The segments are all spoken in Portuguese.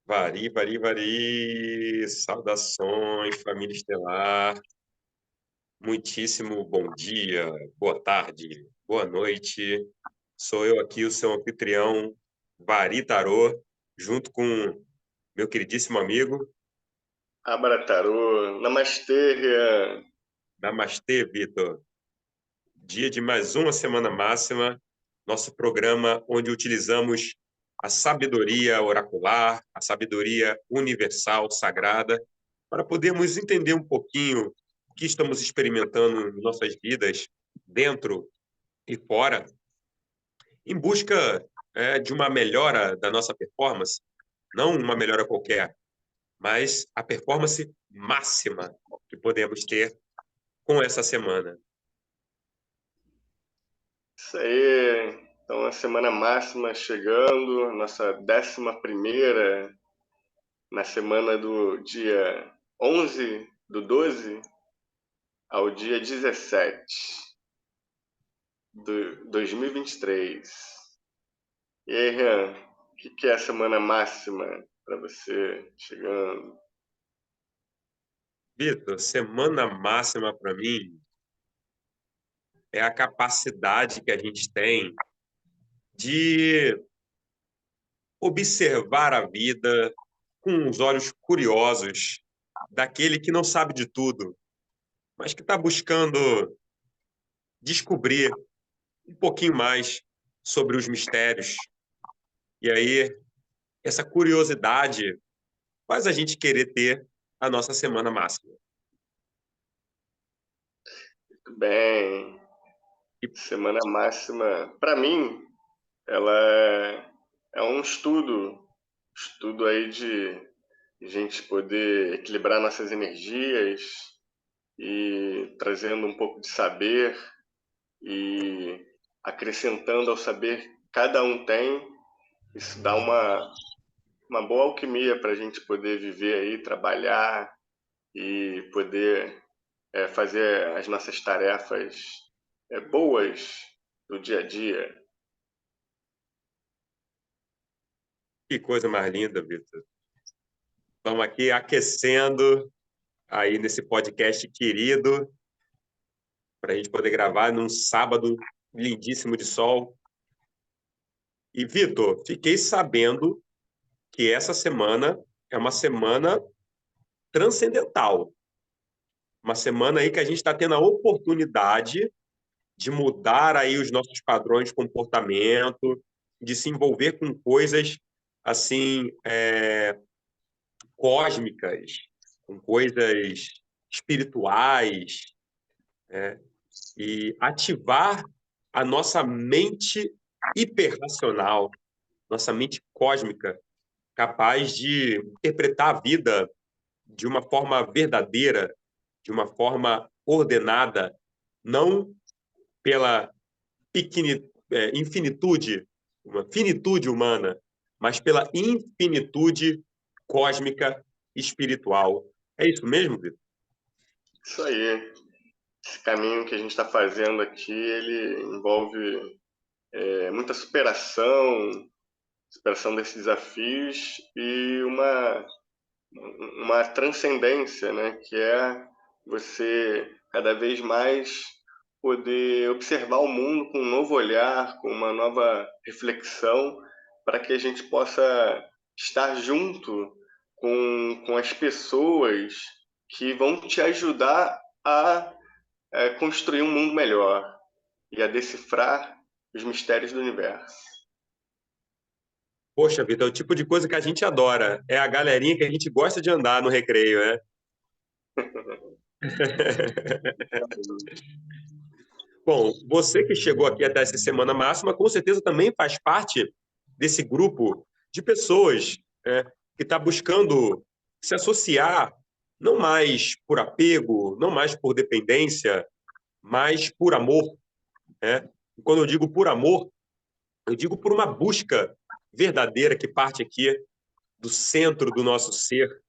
Vari, vari, vari. Saudações, família estelar. Muitíssimo bom dia, boa tarde, boa noite. Sou eu aqui, o seu anfitrião, Vari Tarô, junto com meu queridíssimo amigo. Abratarô, Namastê, Rian. Namastê, Vitor. Dia de mais uma Semana Máxima, nosso programa onde utilizamos a sabedoria oracular, a sabedoria universal, sagrada, para podermos entender um pouquinho o que estamos experimentando em nossas vidas, dentro e fora, em busca de uma melhora da nossa performance, não uma melhora qualquer, mas a performance máxima que podemos ter com essa semana. Isso aí. Então, a semana máxima chegando, nossa 11ª, na semana do dia 11 do 12 ao dia 17 de 2023. E aí, Rian, o que é a semana máxima para você chegando? Vitor, semana máxima para mim é a capacidade que a gente tem de observar a vida com os olhos curiosos daquele que não sabe de tudo, mas que está buscando descobrir um pouquinho mais sobre os mistérios. E aí, essa curiosidade faz a gente querer ter a nossa semana máxima. Tudo bem. E, Semana máxima, para mim, ela é um estudo aí de gente poder equilibrar nossas energias e trazendo um pouco de saber e acrescentando ao saber que cada um tem. Isso dá uma boa alquimia para a gente poder viver aí, trabalhar e poder fazer as nossas tarefas boas do dia a dia. que coisa mais linda, Vitor. Estamos aqui aquecendo aí nesse podcast querido, para a gente poder gravar num sábado lindíssimo de sol. E, Vitor, fiquei sabendo que essa semana é uma semana transcendental. Uma semana aí que a gente está tendo a oportunidade de mudar aí os nossos padrões de comportamento, de se envolver com coisas assim cósmicas, com coisas espirituais, né? E ativar a nossa mente hiperracional, nossa mente cósmica, capaz de interpretar a vida de uma forma verdadeira, de uma forma ordenada, não pela infinitude, uma finitude humana, mas pela infinitude cósmica espiritual. É isso mesmo, Vitor? Isso aí. Esse caminho que a gente está fazendo aqui, ele envolve muita superação desses desafios e uma transcendência, né? Que é você cada vez mais poder observar o mundo com um novo olhar, com uma nova reflexão, para que a gente possa estar junto com as pessoas que vão te ajudar a construir um mundo melhor e a decifrar os mistérios do universo. Poxa, Vitor, é o tipo de coisa que a gente adora. É a galerinha que a gente gosta de andar no recreio, né? Bom, você que chegou aqui até essa semana máxima, com certeza também faz parte desse grupo de pessoas, né, que está buscando se associar, não mais por apego, não mais por dependência, mas por amor, né? E quando eu digo por amor, eu digo por uma busca verdadeira que parte aqui do centro do nosso ser,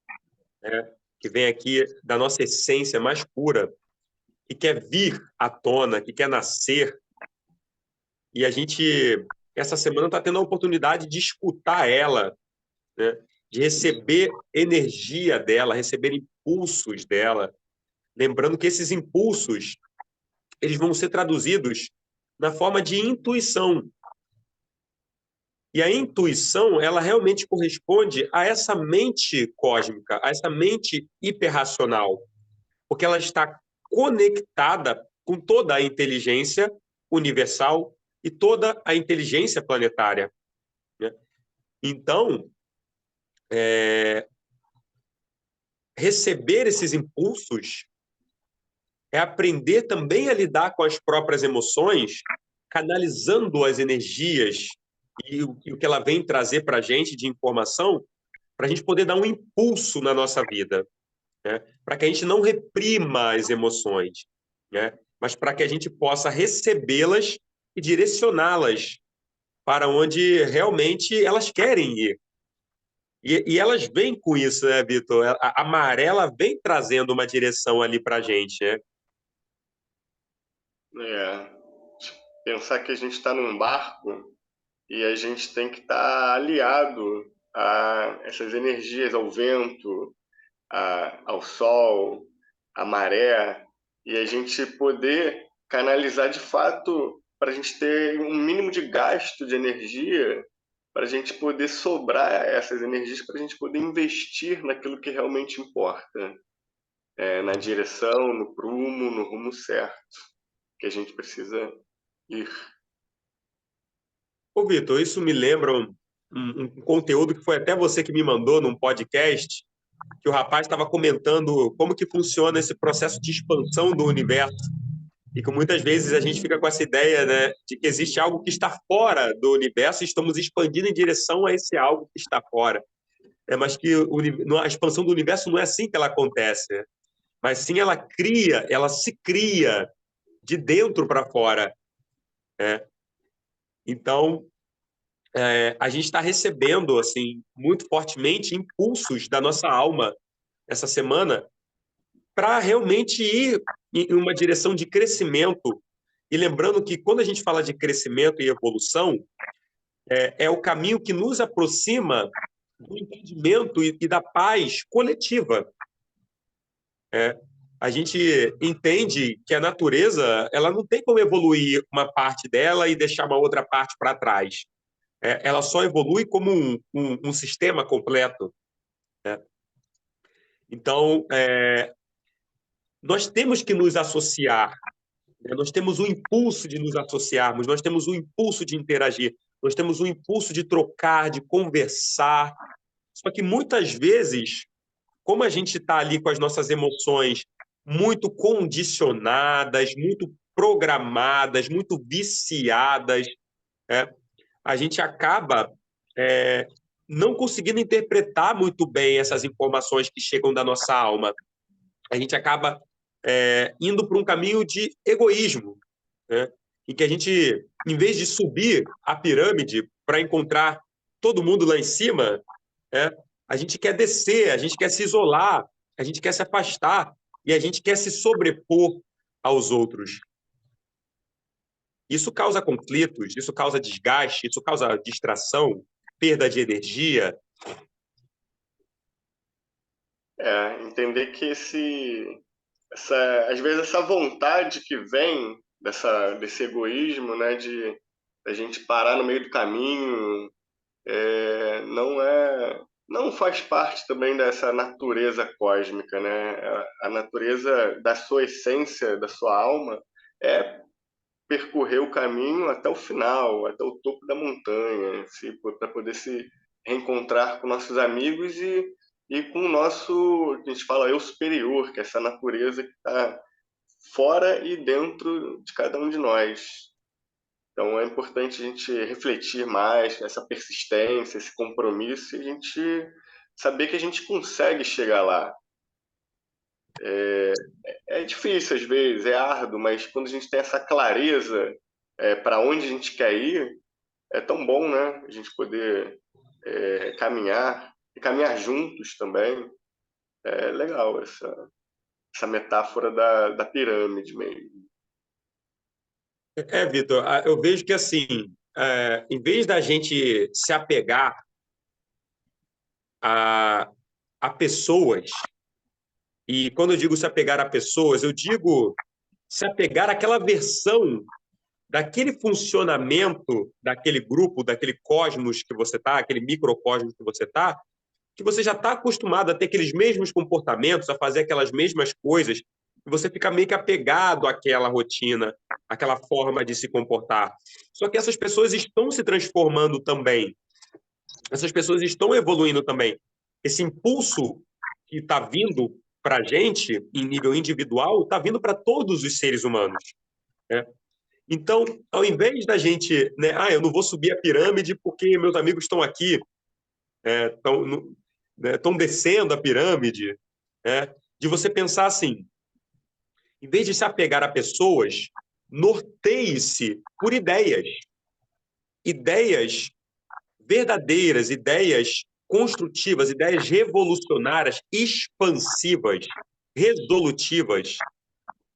né? Que vem aqui da nossa essência mais pura, que quer vir à tona, que quer nascer. E a gente, essa semana, está tendo a oportunidade de escutar ela, né? de receber energia dela, receber impulsos dela. Lembrando que esses impulsos eles vão ser traduzidos na forma de intuição. E a intuição, ela realmente corresponde a essa mente cósmica, a essa mente hiperracional, porque ela está conectada com toda a inteligência universal e toda a inteligência planetária, né? Então, receber esses impulsos é aprender também a lidar com as próprias emoções, canalizando as energias e o que ela vem trazer para a gente de informação, para a gente poder dar um impulso na nossa vida, né? Para que a gente não reprima as emoções, né? Mas para que a gente possa recebê-las e direcioná-las para onde realmente elas querem ir. E elas vêm com isso, né, Vitor? A maré ela vem trazendo uma direção ali para a gente, né? É, pensar que a gente está num barco e a gente tem que estar aliado a essas energias, ao vento, ao sol, à maré, e a gente poder canalizar de fato para a gente ter um mínimo de gasto de energia, para a gente poder sobrar essas energias, para a gente poder investir naquilo que realmente importa, na direção, no prumo, no rumo certo que a gente precisa ir. Ô, Vitor, isso me lembra um conteúdo que foi até você que me mandou num podcast, que o rapaz estava comentando como que funciona esse processo de expansão do universo. E que muitas vezes a gente fica com essa ideia, né, de que existe algo que está fora do universo e estamos expandindo em direção a esse algo que está fora. Mas que a expansão do universo não é assim que ela acontece, né? Mas sim ela se cria de dentro para fora, né? Então, a gente está recebendo assim muito fortemente impulsos da nossa alma essa semana para realmente ir em uma direção de crescimento. E lembrando que quando a gente fala de crescimento e evolução, é o caminho que nos aproxima do entendimento e da paz coletiva. A gente entende que a natureza ela não tem como evoluir uma parte dela e deixar uma outra parte para trás. Ela só evolui como um sistema completo, né? Então, nós temos que nos associar, né? Nós temos o impulso de nos associarmos, nós temos o impulso de interagir, nós temos o impulso de trocar, de conversar. Só que muitas vezes, como a gente está ali com as nossas emoções muito condicionadas, muito programadas, muito viciadas, né? A gente acaba é, não conseguindo interpretar muito bem essas informações que chegam da nossa alma. A gente acaba indo para um caminho de egoísmo, né? Em que a gente, em vez de subir a pirâmide para encontrar todo mundo lá em cima, né? A gente quer descer, a gente quer se isolar, a gente quer se afastar e a gente quer se sobrepor aos outros. Isso causa conflitos, isso causa desgaste, isso causa distração, perda de energia. Entender que às vezes essa vontade que vem desse egoísmo, né, de a gente parar no meio do caminho, não faz parte também dessa natureza cósmica, né? A natureza da sua essência, da sua alma, é percorrer o caminho até o final, até o topo da montanha, para poder se reencontrar com nossos amigos e com o nosso, que a gente fala, eu superior, que é essa natureza que está fora e dentro de cada um de nós. Então é importante a gente refletir mais, essa persistência, esse compromisso, e a gente saber que a gente consegue chegar lá. É difícil às vezes, é árduo, mas quando a gente tem essa clareza para onde a gente quer ir, é tão bom, né? A gente poder caminhar e caminhar juntos também. É legal essa metáfora da pirâmide mesmo. Vitor, eu vejo que assim, em vez da gente se apegar a, a pessoas. E quando eu digo se apegar a pessoas, eu digo se apegar àquela versão daquele funcionamento daquele grupo, daquele cosmos que você está, aquele microcosmos que você já está acostumado a ter aqueles mesmos comportamentos, a fazer aquelas mesmas coisas, e você fica meio que apegado àquela rotina, àquela forma de se comportar. Só que essas pessoas estão se transformando também, essas pessoas estão evoluindo também. Esse impulso que está vindo para a gente, em nível individual, está vindo para todos os seres humanos, né? Então, ao invés da gente, né, eu não vou subir a pirâmide porque meus amigos estão aqui, estão descendo a pirâmide, né, de você pensar assim, em vez de se apegar a pessoas, norteie-se por ideias, ideias verdadeiras, ideias construtivas, ideias revolucionárias, expansivas, resolutivas.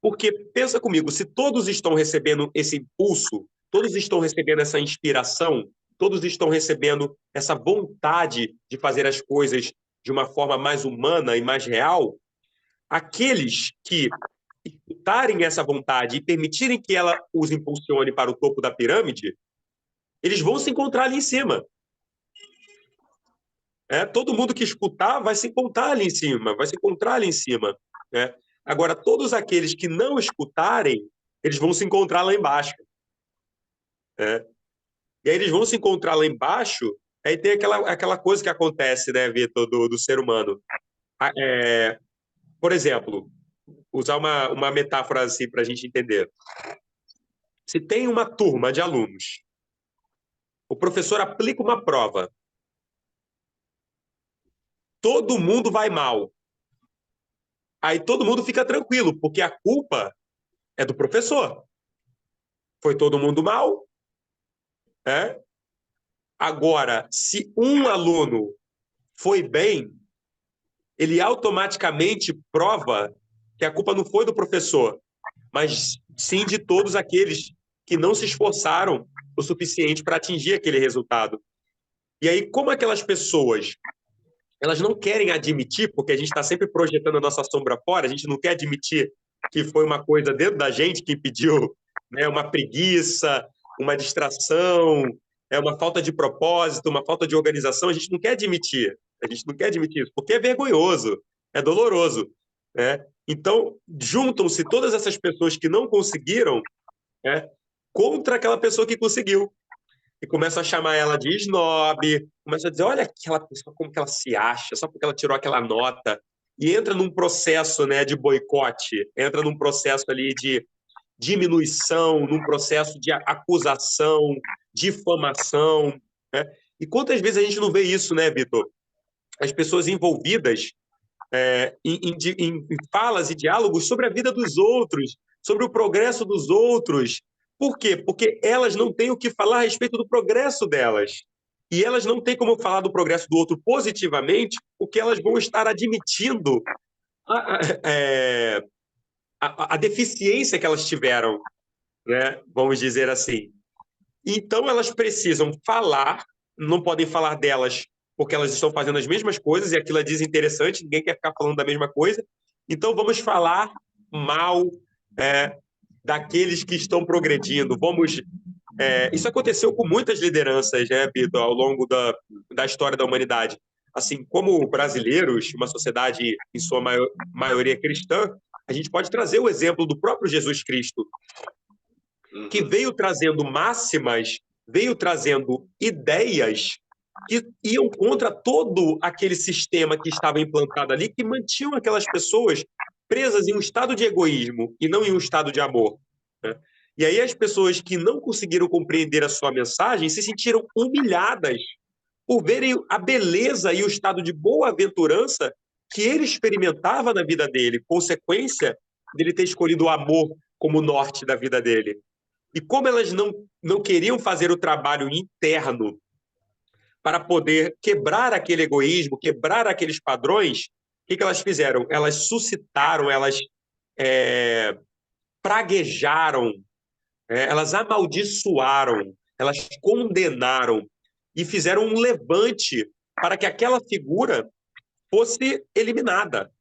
Porque pensa comigo, se todos estão recebendo esse impulso, todos estão recebendo essa inspiração, todos estão recebendo essa vontade de fazer as coisas de uma forma mais humana e mais real, aqueles que escutarem essa vontade e permitirem que ela os impulsione para o topo da pirâmide, eles vão se encontrar ali em cima. Todo mundo que escutar vai se encontrar ali em cima, vai se encontrar ali em cima, né? Agora, todos aqueles que não escutarem, eles vão se encontrar lá embaixo, né? E aí eles vão se encontrar lá embaixo, aí tem aquela coisa que acontece, né, Vitor, do ser humano. Por exemplo, usar uma metáfora assim para a gente entender. Se tem uma turma de alunos, o professor aplica uma prova, todo mundo vai mal. Aí todo mundo fica tranquilo, porque a culpa é do professor. Foi todo mundo mal, né? Agora, se um aluno foi bem, ele automaticamente prova que a culpa não foi do professor, mas sim de todos aqueles que não se esforçaram o suficiente para atingir aquele resultado. E aí, como aquelas pessoas, elas não querem admitir, porque a gente está sempre projetando a nossa sombra fora, a gente não quer admitir que foi uma coisa dentro da gente que impediu, né, uma preguiça, uma distração, uma falta de propósito, uma falta de organização, a gente não quer admitir. A gente não quer admitir isso, porque é vergonhoso, é doloroso, né? Então, juntam-se todas essas pessoas que não conseguiram, né, contra aquela pessoa que conseguiu. E começam a chamar ela de snob, começam a dizer, olha aquela pessoa, como que ela se acha, só porque ela tirou aquela nota. E entra num processo, né, de boicote, entra num processo ali de diminuição, num processo de acusação, difamação, né? E quantas vezes a gente não vê isso, né, Vitor? As pessoas envolvidas em falas e diálogos sobre a vida dos outros, sobre o progresso dos outros. Por quê? Porque elas não têm o que falar a respeito do progresso delas. E elas não têm como falar do progresso do outro positivamente, porque elas vão estar admitindo a, a deficiência que elas tiveram, né? Vamos dizer assim. Então, elas precisam falar, não podem falar delas porque elas estão fazendo as mesmas coisas e aquilo é desinteressante, ninguém quer ficar falando da mesma coisa. Então, vamos falar mal daqueles que estão progredindo. Isso aconteceu com muitas lideranças, né, Vitor, ao longo da história da humanidade. Assim, como brasileiros, uma sociedade em sua maioria cristã, a gente pode trazer o exemplo do próprio Jesus Cristo, que veio trazendo máximas, veio trazendo ideias que iam contra todo aquele sistema que estava implantado ali, que mantinham aquelas pessoas presas em um estado de egoísmo e não em um estado de amor, né? E aí as pessoas que não conseguiram compreender a sua mensagem se sentiram humilhadas por verem a beleza e o estado de boa-aventurança que ele experimentava na vida dele, consequência dele ter escolhido o amor como norte da vida dele. E como elas não queriam fazer o trabalho interno para poder quebrar aquele egoísmo, quebrar aqueles padrões, o que elas fizeram? Elas suscitaram, elas praguejaram, elas amaldiçoaram, elas condenaram e fizeram um levante para que aquela figura fosse eliminada,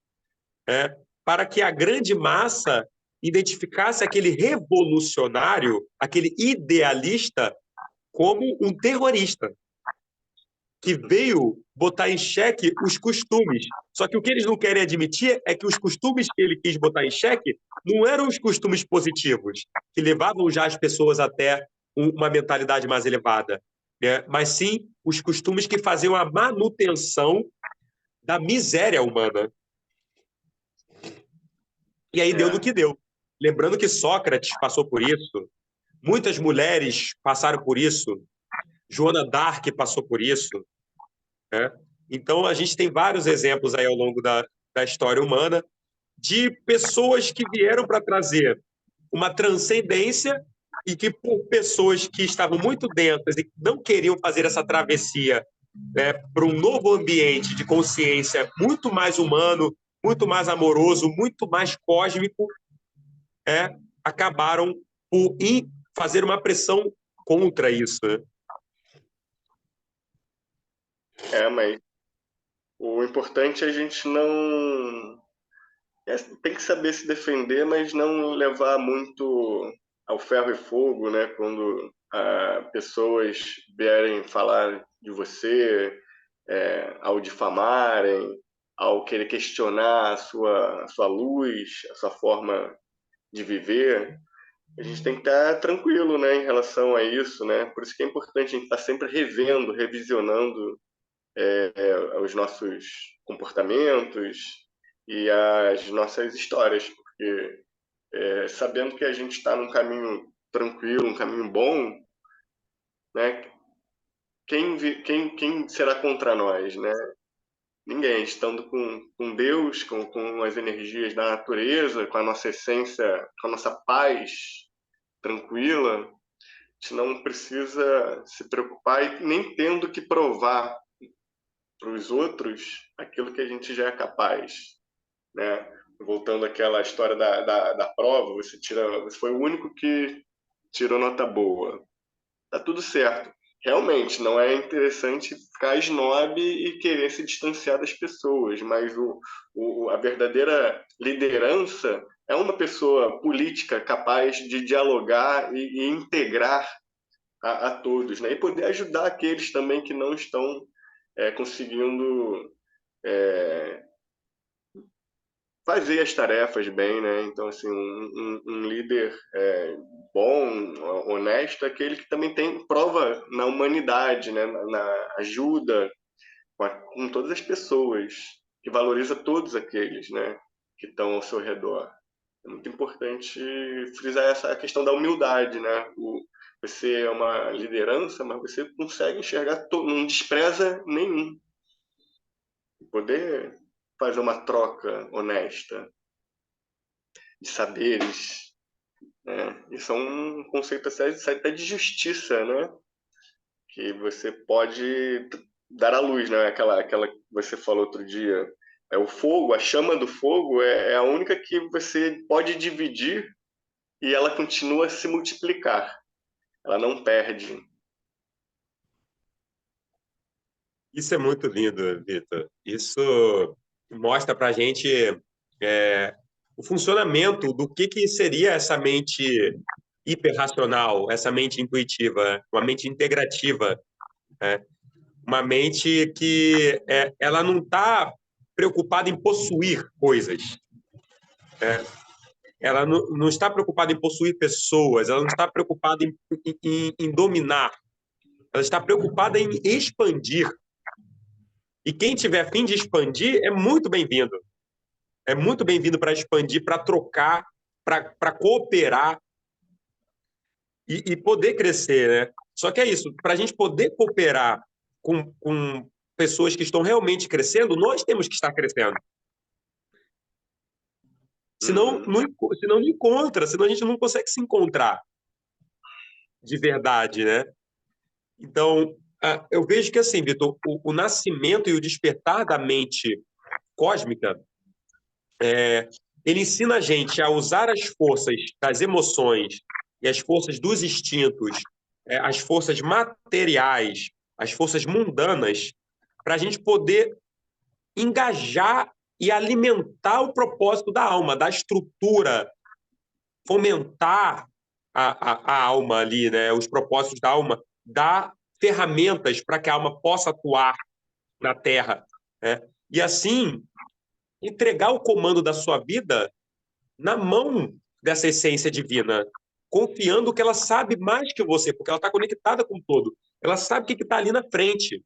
né? Para que a grande massa identificasse aquele revolucionário, aquele idealista, como um terrorista que veio botar em xeque os costumes. Só que o que eles não querem admitir é que os costumes que ele quis botar em xeque não eram os costumes positivos, que levavam já as pessoas até uma mentalidade mais elevada, né? Mas sim os costumes que faziam a manutenção da miséria humana. E aí deu no que deu. Lembrando que Sócrates passou por isso, muitas mulheres passaram por isso, Joana d'Arc passou por isso, né? Então, a gente tem vários exemplos aí ao longo da história humana de pessoas que vieram para trazer uma transcendência e que, por pessoas que estavam muito densas e não queriam fazer essa travessia, né, para um novo ambiente de consciência muito mais humano, muito mais amoroso, muito mais cósmico, acabaram por fazer uma pressão contra isso, né? Mas o importante é a gente não... tem que saber se defender, mas não levar muito ao ferro e fogo, né? Quando pessoas vierem falar de você, ao difamarem, ao querer questionar a sua luz, a sua forma de viver. A gente tem que estar tranquilo, né, em relação a isso, né? Por isso que é importante a gente estar sempre revendo, revisionando os nossos comportamentos e as nossas histórias, porque sabendo que a gente está num caminho tranquilo, um caminho bom, né? Quem será contra nós, né? Ninguém. Estando com Deus, com as energias da natureza, com a nossa essência, com a nossa paz tranquila, a gente não precisa se preocupar e nem tendo que provar para os outros aquilo que a gente já é capaz, né? Voltando àquela história da prova, você foi o único que tirou nota boa. Tá tudo certo. Realmente, não é interessante ficar snob e querer se distanciar das pessoas, mas a verdadeira liderança é uma pessoa política capaz de dialogar e integrar a todos, né? E poder ajudar aqueles também que não estão conseguindo fazer as tarefas bem, né? Então, assim, um líder bom, honesto, é aquele que também tem prova na humanidade, né? Na ajuda com todas as pessoas, que valoriza todos aqueles, né? Que estão ao seu redor. É muito importante frisar essa questão da humildade, né? Você é uma liderança, mas você consegue enxergar, não despreza nenhum. Poder fazer uma troca honesta de saberes, né? Isso é um conceito até de justiça, né? Que você pode dar à luz, né? Aquela que você falou outro dia. O fogo, a chama do fogo é a única que você pode dividir e ela continua a se multiplicar. Ela não perde. Isso é muito lindo, Vitor. Isso mostra para a gente o funcionamento do que seria essa mente hiperracional, essa mente intuitiva, uma mente integrativa, né? Uma mente que ela não está preocupada em possuir coisas, né? Ela não está preocupada em possuir pessoas, ela não está preocupada em dominar, ela está preocupada em expandir. E quem tiver a fim de expandir é muito bem-vindo. É muito bem-vindo para expandir, para trocar, para cooperar e poder crescer, né? Só que é isso, para a gente poder cooperar com pessoas que estão realmente crescendo, nós temos que estar crescendo. Senão não encontra, senão a gente não consegue se encontrar de verdade, né? Então, eu vejo que assim, Vitor, o nascimento e o despertar da mente cósmica, ele ensina a gente a usar as forças das emoções e as forças dos instintos, as forças materiais, as forças mundanas, para a gente poder engajar e alimentar o propósito da alma, da estrutura, fomentar a alma ali, né? Os propósitos da alma, dar ferramentas para que a alma possa atuar na Terra, né? E assim, entregar o comando da sua vida na mão dessa essência divina, confiando que ela sabe mais que você, porque ela está conectada com o todo. Ela sabe o que está ali na frente.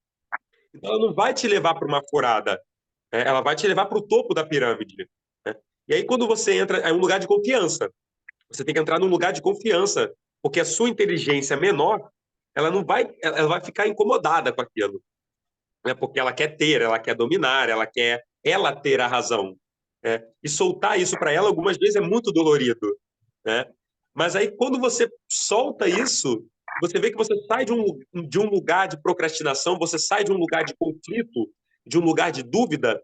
Então, ela não vai te levar para uma furada, né? Ela vai te levar para o topo da pirâmide, né? E aí, quando você entra, é um lugar de confiança. Você tem que entrar num lugar de confiança, porque a sua inteligência menor, ela vai ficar incomodada com aquilo, né? Porque ela quer ter, ela quer dominar, ela quer ela ter a razão, né? E soltar isso para ela algumas vezes é muito dolorido, né? Mas aí quando você solta isso, você vê que você sai de um lugar de procrastinação, você sai de um lugar de conflito, de um lugar de dúvida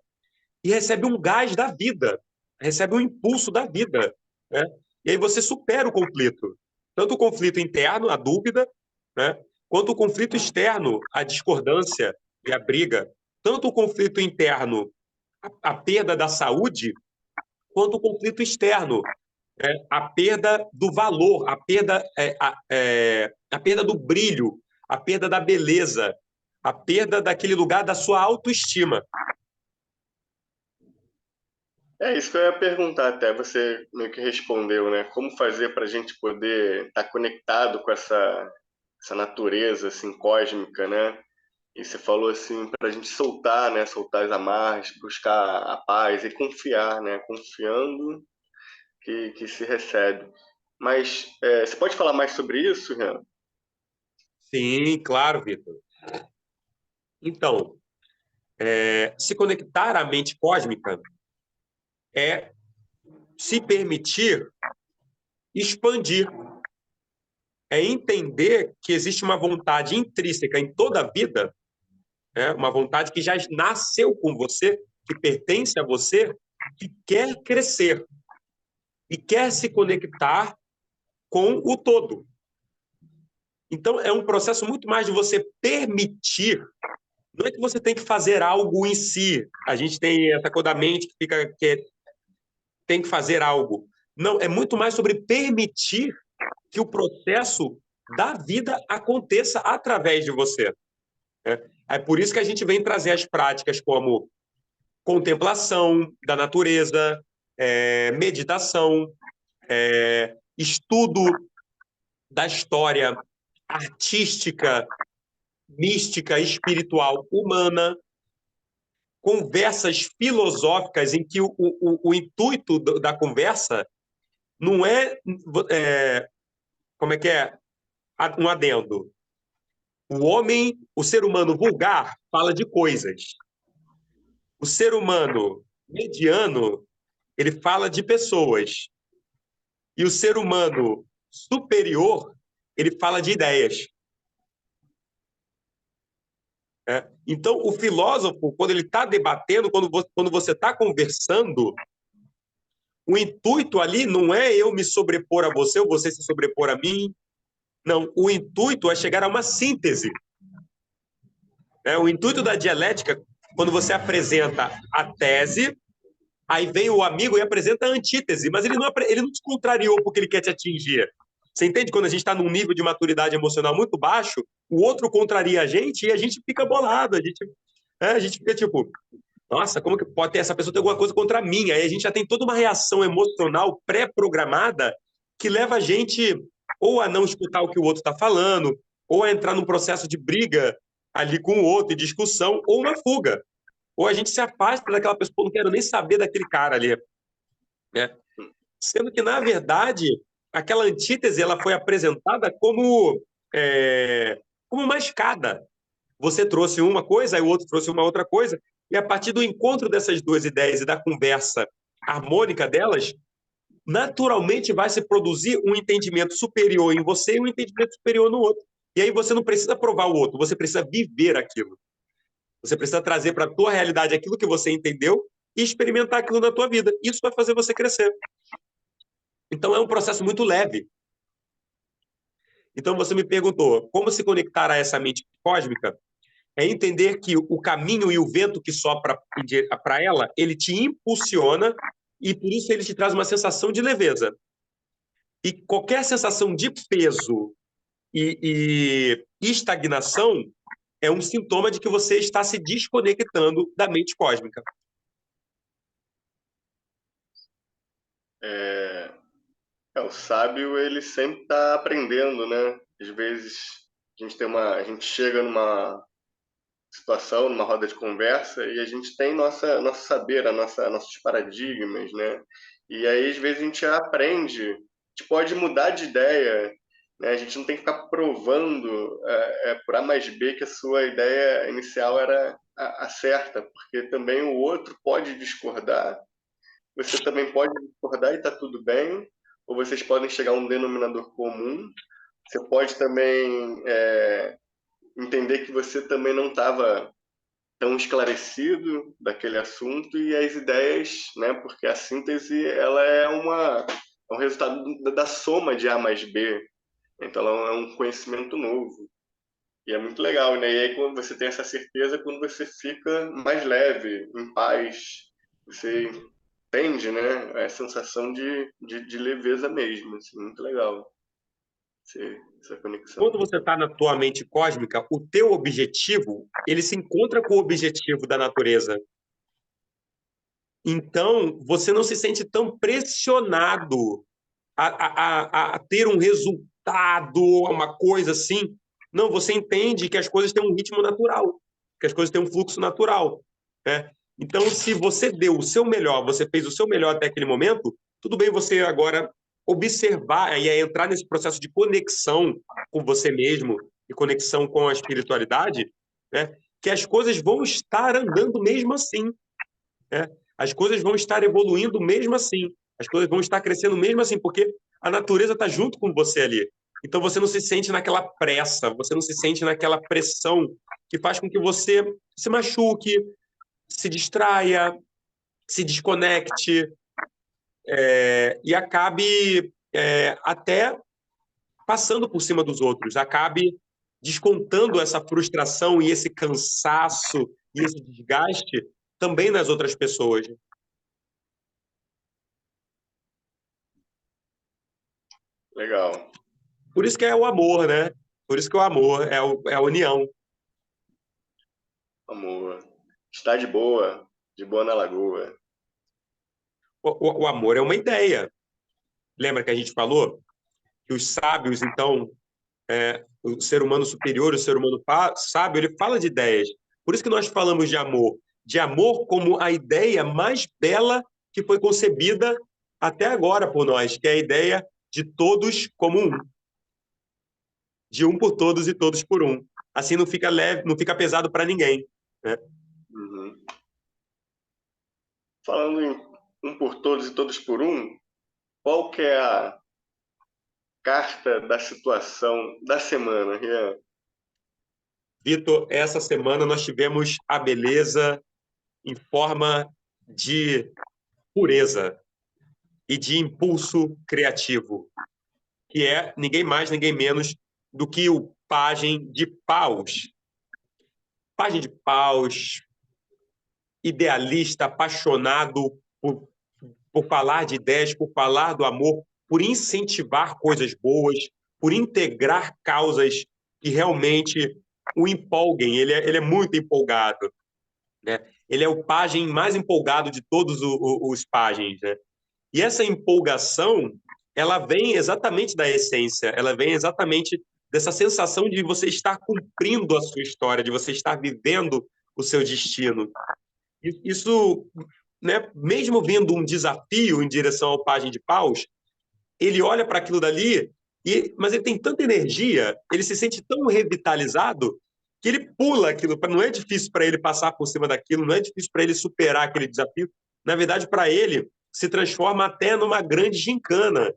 e recebe um gás da vida, recebe um impulso da vida, né? E aí você supera o conflito, tanto o conflito interno, a dúvida, né? Quanto o conflito externo, a discordância e a briga, tanto o conflito interno, a perda da saúde, quanto o conflito externo, a perda do valor, a perda do brilho, a perda da beleza, a perda daquele lugar da sua autoestima. É isso que eu ia perguntar até, você meio que respondeu, né? Como fazer para a gente poder estar conectado com essa natureza assim cósmica, né? E você falou assim para a gente soltar, né? Soltar as amarras, buscar a paz e confiar, né? Confiando que se recebe. Mas você pode falar mais sobre isso, Renan? Sim, claro, Vitor. Então, se conectar à mente cósmica é se permitir expandir, é entender que existe uma vontade intrínseca em toda a vida, né? Uma vontade que já nasceu com você, que pertence a você, que quer crescer e quer se conectar com o todo. Então, é um processo muito mais de você permitir. Não é que você tem que fazer algo em si. A gente tem essa coisa da mente que tem que fazer algo. Não, é muito mais sobre permitir que o processo da vida aconteça através de você, né? É por isso que a gente vem trazer as práticas como contemplação da natureza, meditação, estudo da história artística, mística, espiritual, humana, conversas filosóficas em que o intuito da conversa não como é que é? Um adendo. O ser humano vulgar fala de coisas. O ser humano mediano, ele fala de pessoas. E o ser humano superior, ele fala de ideias. Então, o filósofo, quando ele está debatendo, quando você está conversando, o intuito ali não é eu me sobrepor a você ou você se sobrepor a mim. Não, o intuito é chegar a uma síntese. O intuito da dialética, quando você apresenta a tese, aí vem o amigo e apresenta a antítese, mas ele não te contrariou porque ele quer te atingir. Você entende? Quando a gente está num nível de maturidade emocional muito baixo, o outro contraria a gente e a gente fica bolado. A gente fica tipo, nossa, como que pode ter essa pessoa ter alguma coisa contra mim? Aí a gente já tem toda uma reação emocional pré-programada que leva a gente ou a não escutar o que o outro está falando, ou a entrar num processo de briga ali com o outro, de discussão, ou uma fuga. Ou a gente se afasta daquela pessoa, não quero nem saber daquele cara ali, né? Sendo que, na verdade, aquela antítese ela foi apresentada como uma escada. Você trouxe uma coisa, aí o outro trouxe uma outra coisa, e a partir do encontro dessas duas ideias e da conversa harmônica delas, naturalmente vai se produzir um entendimento superior em você e um entendimento superior no outro. E aí você não precisa provar o outro, você precisa viver aquilo. Você precisa trazer para a tua realidade aquilo que você entendeu e experimentar aquilo na tua vida. Isso vai fazer você crescer. Então é um processo muito leve. Então você me perguntou como se conectar a essa mente cósmica. É entender que o caminho e o vento que sopra para ela, ele te impulsiona e por isso ele te traz uma sensação de leveza. E qualquer sensação de peso e estagnação é um sintoma de que você está se desconectando da mente cósmica. O sábio, ele sempre está aprendendo, né? Às vezes a gente chega numa situação, numa roda de conversa, e a gente tem nosso saber, nossos paradigmas, né? E aí, às vezes, a gente aprende, a gente pode mudar de ideia, né? A gente não tem que ficar provando por A mais B que a sua ideia inicial era a certa, porque também o outro pode discordar, você também pode discordar e está tudo bem, ou vocês podem chegar a um denominador comum, você pode também entender que você também não estava tão esclarecido daquele assunto e as ideias, né? Porque a síntese ela é um resultado da soma de A mais B, então ela é um conhecimento novo e é muito legal, né? E aí quando você tem essa certeza, quando você fica mais leve, em paz, você entende, né? É a sensação de leveza mesmo, assim, muito legal essa conexão. Quando você está na tua mente cósmica, o teu objetivo, ele se encontra com o objetivo da natureza. Então, você não se sente tão pressionado a ter um resultado, uma coisa assim. Não, você entende que as coisas têm um ritmo natural, que as coisas têm um fluxo natural, né? Então, se você deu o seu melhor, você fez o seu melhor até aquele momento, tudo bem você agora observar e entrar nesse processo de conexão com você mesmo e conexão com a espiritualidade, né? Que as coisas vão estar andando mesmo assim, né? As coisas vão estar evoluindo mesmo assim. As coisas vão estar crescendo mesmo assim, porque a natureza está junto com você ali. Então você não se sente naquela pressa, você não se sente naquela pressão que faz com que você se machuque, se distraia, se desconecte e acabe até passando por cima dos outros, acabe descontando essa frustração e esse cansaço e esse desgaste também nas outras pessoas. Legal. Por isso que é o amor, né? Por isso que o amor é a união. Amor. Está de boa na lagoa. O amor é uma ideia. Lembra que a gente falou que os sábios, então, o ser humano superior, o ser humano sábio, ele fala de ideias. Por isso que nós falamos de amor como a ideia mais bela que foi concebida até agora por nós, que é a ideia de todos como um, de um por todos e todos por um. Assim não fica leve, não fica pesado para ninguém, né? Uhum. Falando em um por todos e todos por um, qual que é a carta da situação da semana, Rian? Vitor, essa semana nós tivemos a beleza em forma de pureza e de impulso criativo, que é ninguém mais, ninguém menos do que o Pajem de Paus. Pajem de Paus, idealista, apaixonado por falar de ideias, por falar do amor, por incentivar coisas boas, por integrar causas que realmente o empolguem. Ele é muito empolgado, né? Ele é o pajem mais empolgado de todos os pajens, né? E essa empolgação, ela vem exatamente da essência, ela vem exatamente dessa sensação de você estar cumprindo a sua história, de você estar vivendo o seu destino. Isso, né, mesmo vindo um desafio em direção ao Pajem de Paus, ele olha para aquilo dali, mas ele tem tanta energia, ele se sente tão revitalizado, que ele pula aquilo. Não é difícil para ele passar por cima daquilo, não é difícil para ele superar aquele desafio. Na verdade, para ele, se transforma até numa grande gincana,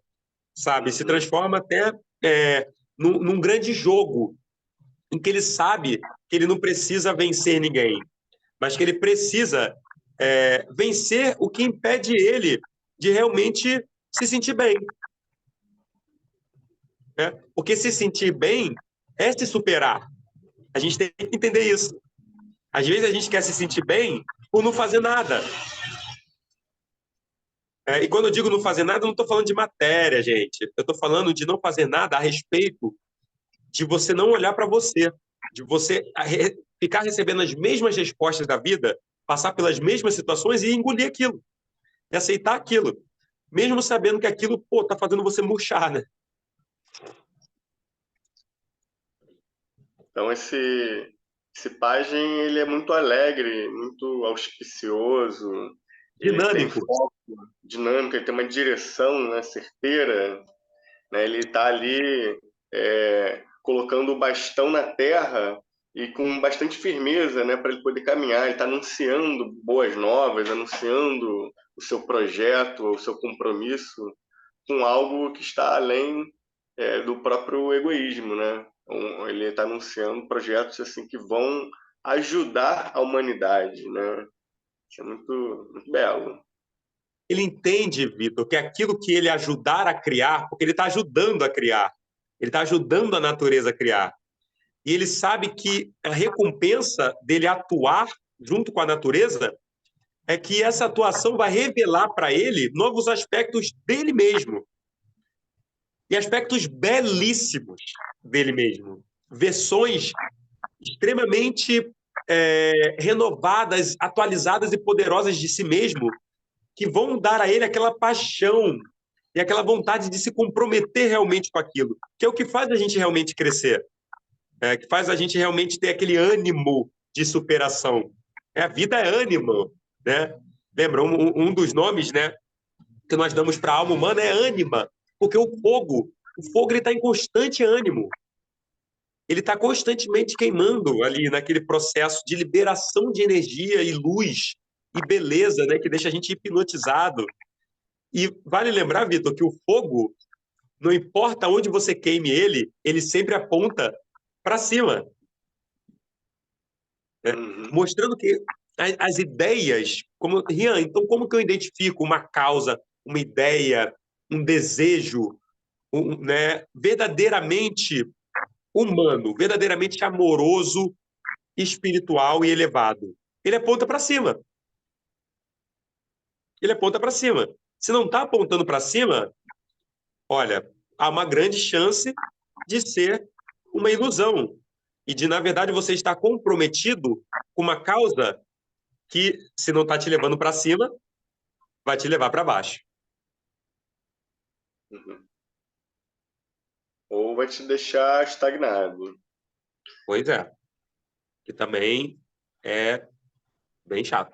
sabe? Se transforma até num grande jogo, em que ele sabe que ele não precisa vencer ninguém, mas que ele precisa vencer o que impede ele de realmente se sentir bem. Né? Porque se sentir bem é se superar. A gente tem que entender isso. Às vezes a gente quer se sentir bem por não fazer nada. E quando eu digo não fazer nada, eu não estou falando de matéria, gente. Eu estou falando de não fazer nada a respeito de você não olhar para você, de você ficar recebendo as mesmas respostas da vida, passar pelas mesmas situações e engolir aquilo, e aceitar aquilo, mesmo sabendo que aquilo, pô, tá fazendo você murchar, né? Então, esse pajem, ele é muito alegre, muito auspicioso, ele tem Dinâmico. foco, dinâmica, ele tem uma direção, né, certeira, né? Ele está ali colocando o bastão na terra e com bastante firmeza, né, para ele poder caminhar. Ele está anunciando boas novas, anunciando o seu projeto, o seu compromisso com algo que está além do próprio egoísmo, né? Ele está anunciando projetos assim que vão ajudar a humanidade, né? Isso é muito, muito belo. Ele entende, Vitor, que aquilo que ele ajudar a criar, porque ele está ajudando a criar, ele está ajudando a natureza a criar. E ele sabe que a recompensa dele atuar junto com a natureza é que essa atuação vai revelar para ele novos aspectos dele mesmo. E aspectos belíssimos dele mesmo. Versões extremamente renovadas, atualizadas e poderosas de si mesmo, que vão dar a ele aquela paixão e aquela vontade de se comprometer realmente com aquilo, que é o que faz a gente realmente crescer, que faz a gente realmente ter aquele ânimo de superação. A vida é ânimo, né? Lembra, um dos nomes, né, que nós damos para a alma humana é ânima, porque o fogo ele está em constante ânimo. Ele está constantemente queimando ali naquele processo de liberação de energia e luz e beleza, né, que deixa a gente hipnotizado. E vale lembrar, Vitor, que o fogo, não importa onde você queime ele, ele sempre aponta para cima, né? Uhum. Mostrando que as ideias, como Rian, então como que eu identifico uma causa, uma ideia, um desejo, né, verdadeiramente humano, verdadeiramente amoroso, espiritual e elevado? Ele aponta para cima. Ele aponta para cima. Se não está apontando para cima, olha, há uma grande chance de ser uma ilusão e de, na verdade, você estar comprometido com uma causa que, se não está te levando para cima, vai te levar para baixo. Uhum. Ou vai te deixar estagnado. Pois é, que também é bem chato.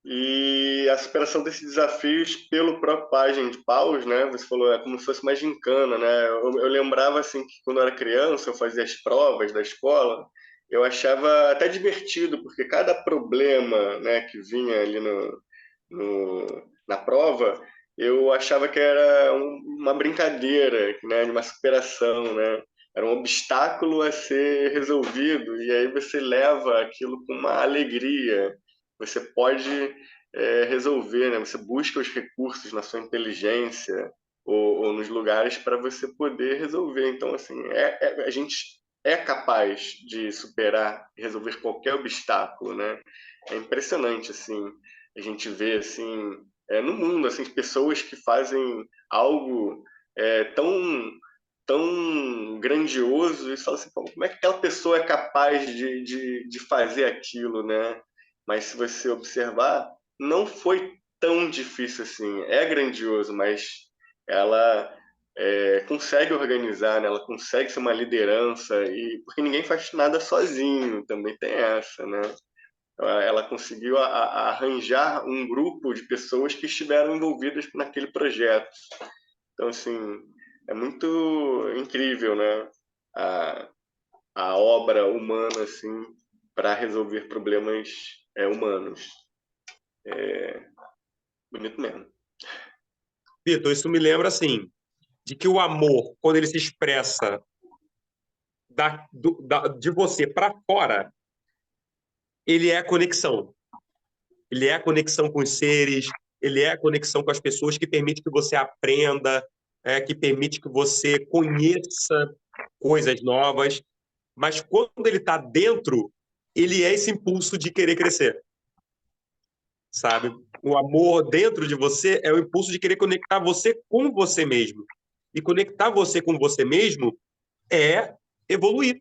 E a superação desses desafios pelo próprio Pajem de Paus, né? Você falou, é como se fosse uma gincana, né? Eu lembrava, assim, que quando eu era criança, eu fazia as provas da escola, eu achava até divertido, porque cada problema, né, que vinha ali na prova, eu achava que era uma brincadeira, né, de uma superação, né? Era um obstáculo a ser resolvido, e aí você leva aquilo com uma alegria. Você pode resolver, né? Você busca os recursos na sua inteligência ou nos lugares para você poder resolver. Então, assim, a gente é capaz de superar e resolver qualquer obstáculo, né? É impressionante, assim, a gente vê, assim, no mundo, assim, pessoas que fazem algo tão grandioso e você fala assim, como é que aquela pessoa é capaz de fazer aquilo, né? Mas se você observar, não foi tão difícil assim. É grandioso, mas ela consegue organizar, né? Ela consegue ser uma liderança e porque ninguém faz nada sozinho, também tem essa, né? Ela conseguiu arranjar um grupo de pessoas que estiveram envolvidas naquele projeto. Então, assim, é muito incrível, né? A, a obra humana, assim, para resolver problemas humanos. Bonito mesmo. Vitor, isso me lembra, assim, de que o amor, quando ele se expressa de você para fora, ele é a conexão. Ele é a conexão com os seres, ele é a conexão com as pessoas que permite que você aprenda, que permite que você conheça coisas novas. Mas quando ele está dentro, ele é esse impulso de querer crescer, sabe? O amor dentro de você é o impulso de querer conectar você com você mesmo. E conectar você com você mesmo é evoluir.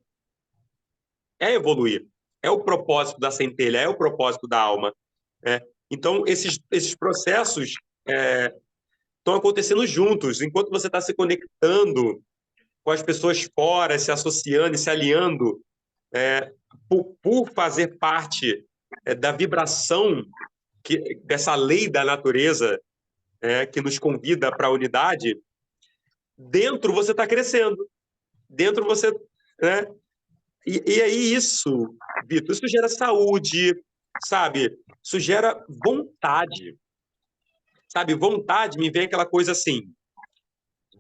É evoluir. É o propósito da centelha, é o propósito da alma. Né? Então, esses processos estão acontecendo juntos. Enquanto você está se conectando com as pessoas fora, se associando e se alinhando, por fazer parte da vibração dessa lei da natureza que nos convida para a unidade, dentro você está crescendo. Dentro você. Né? E aí isso, Vitor, isso gera saúde, sabe? Isso gera vontade. Sabe, vontade me vem aquela coisa assim,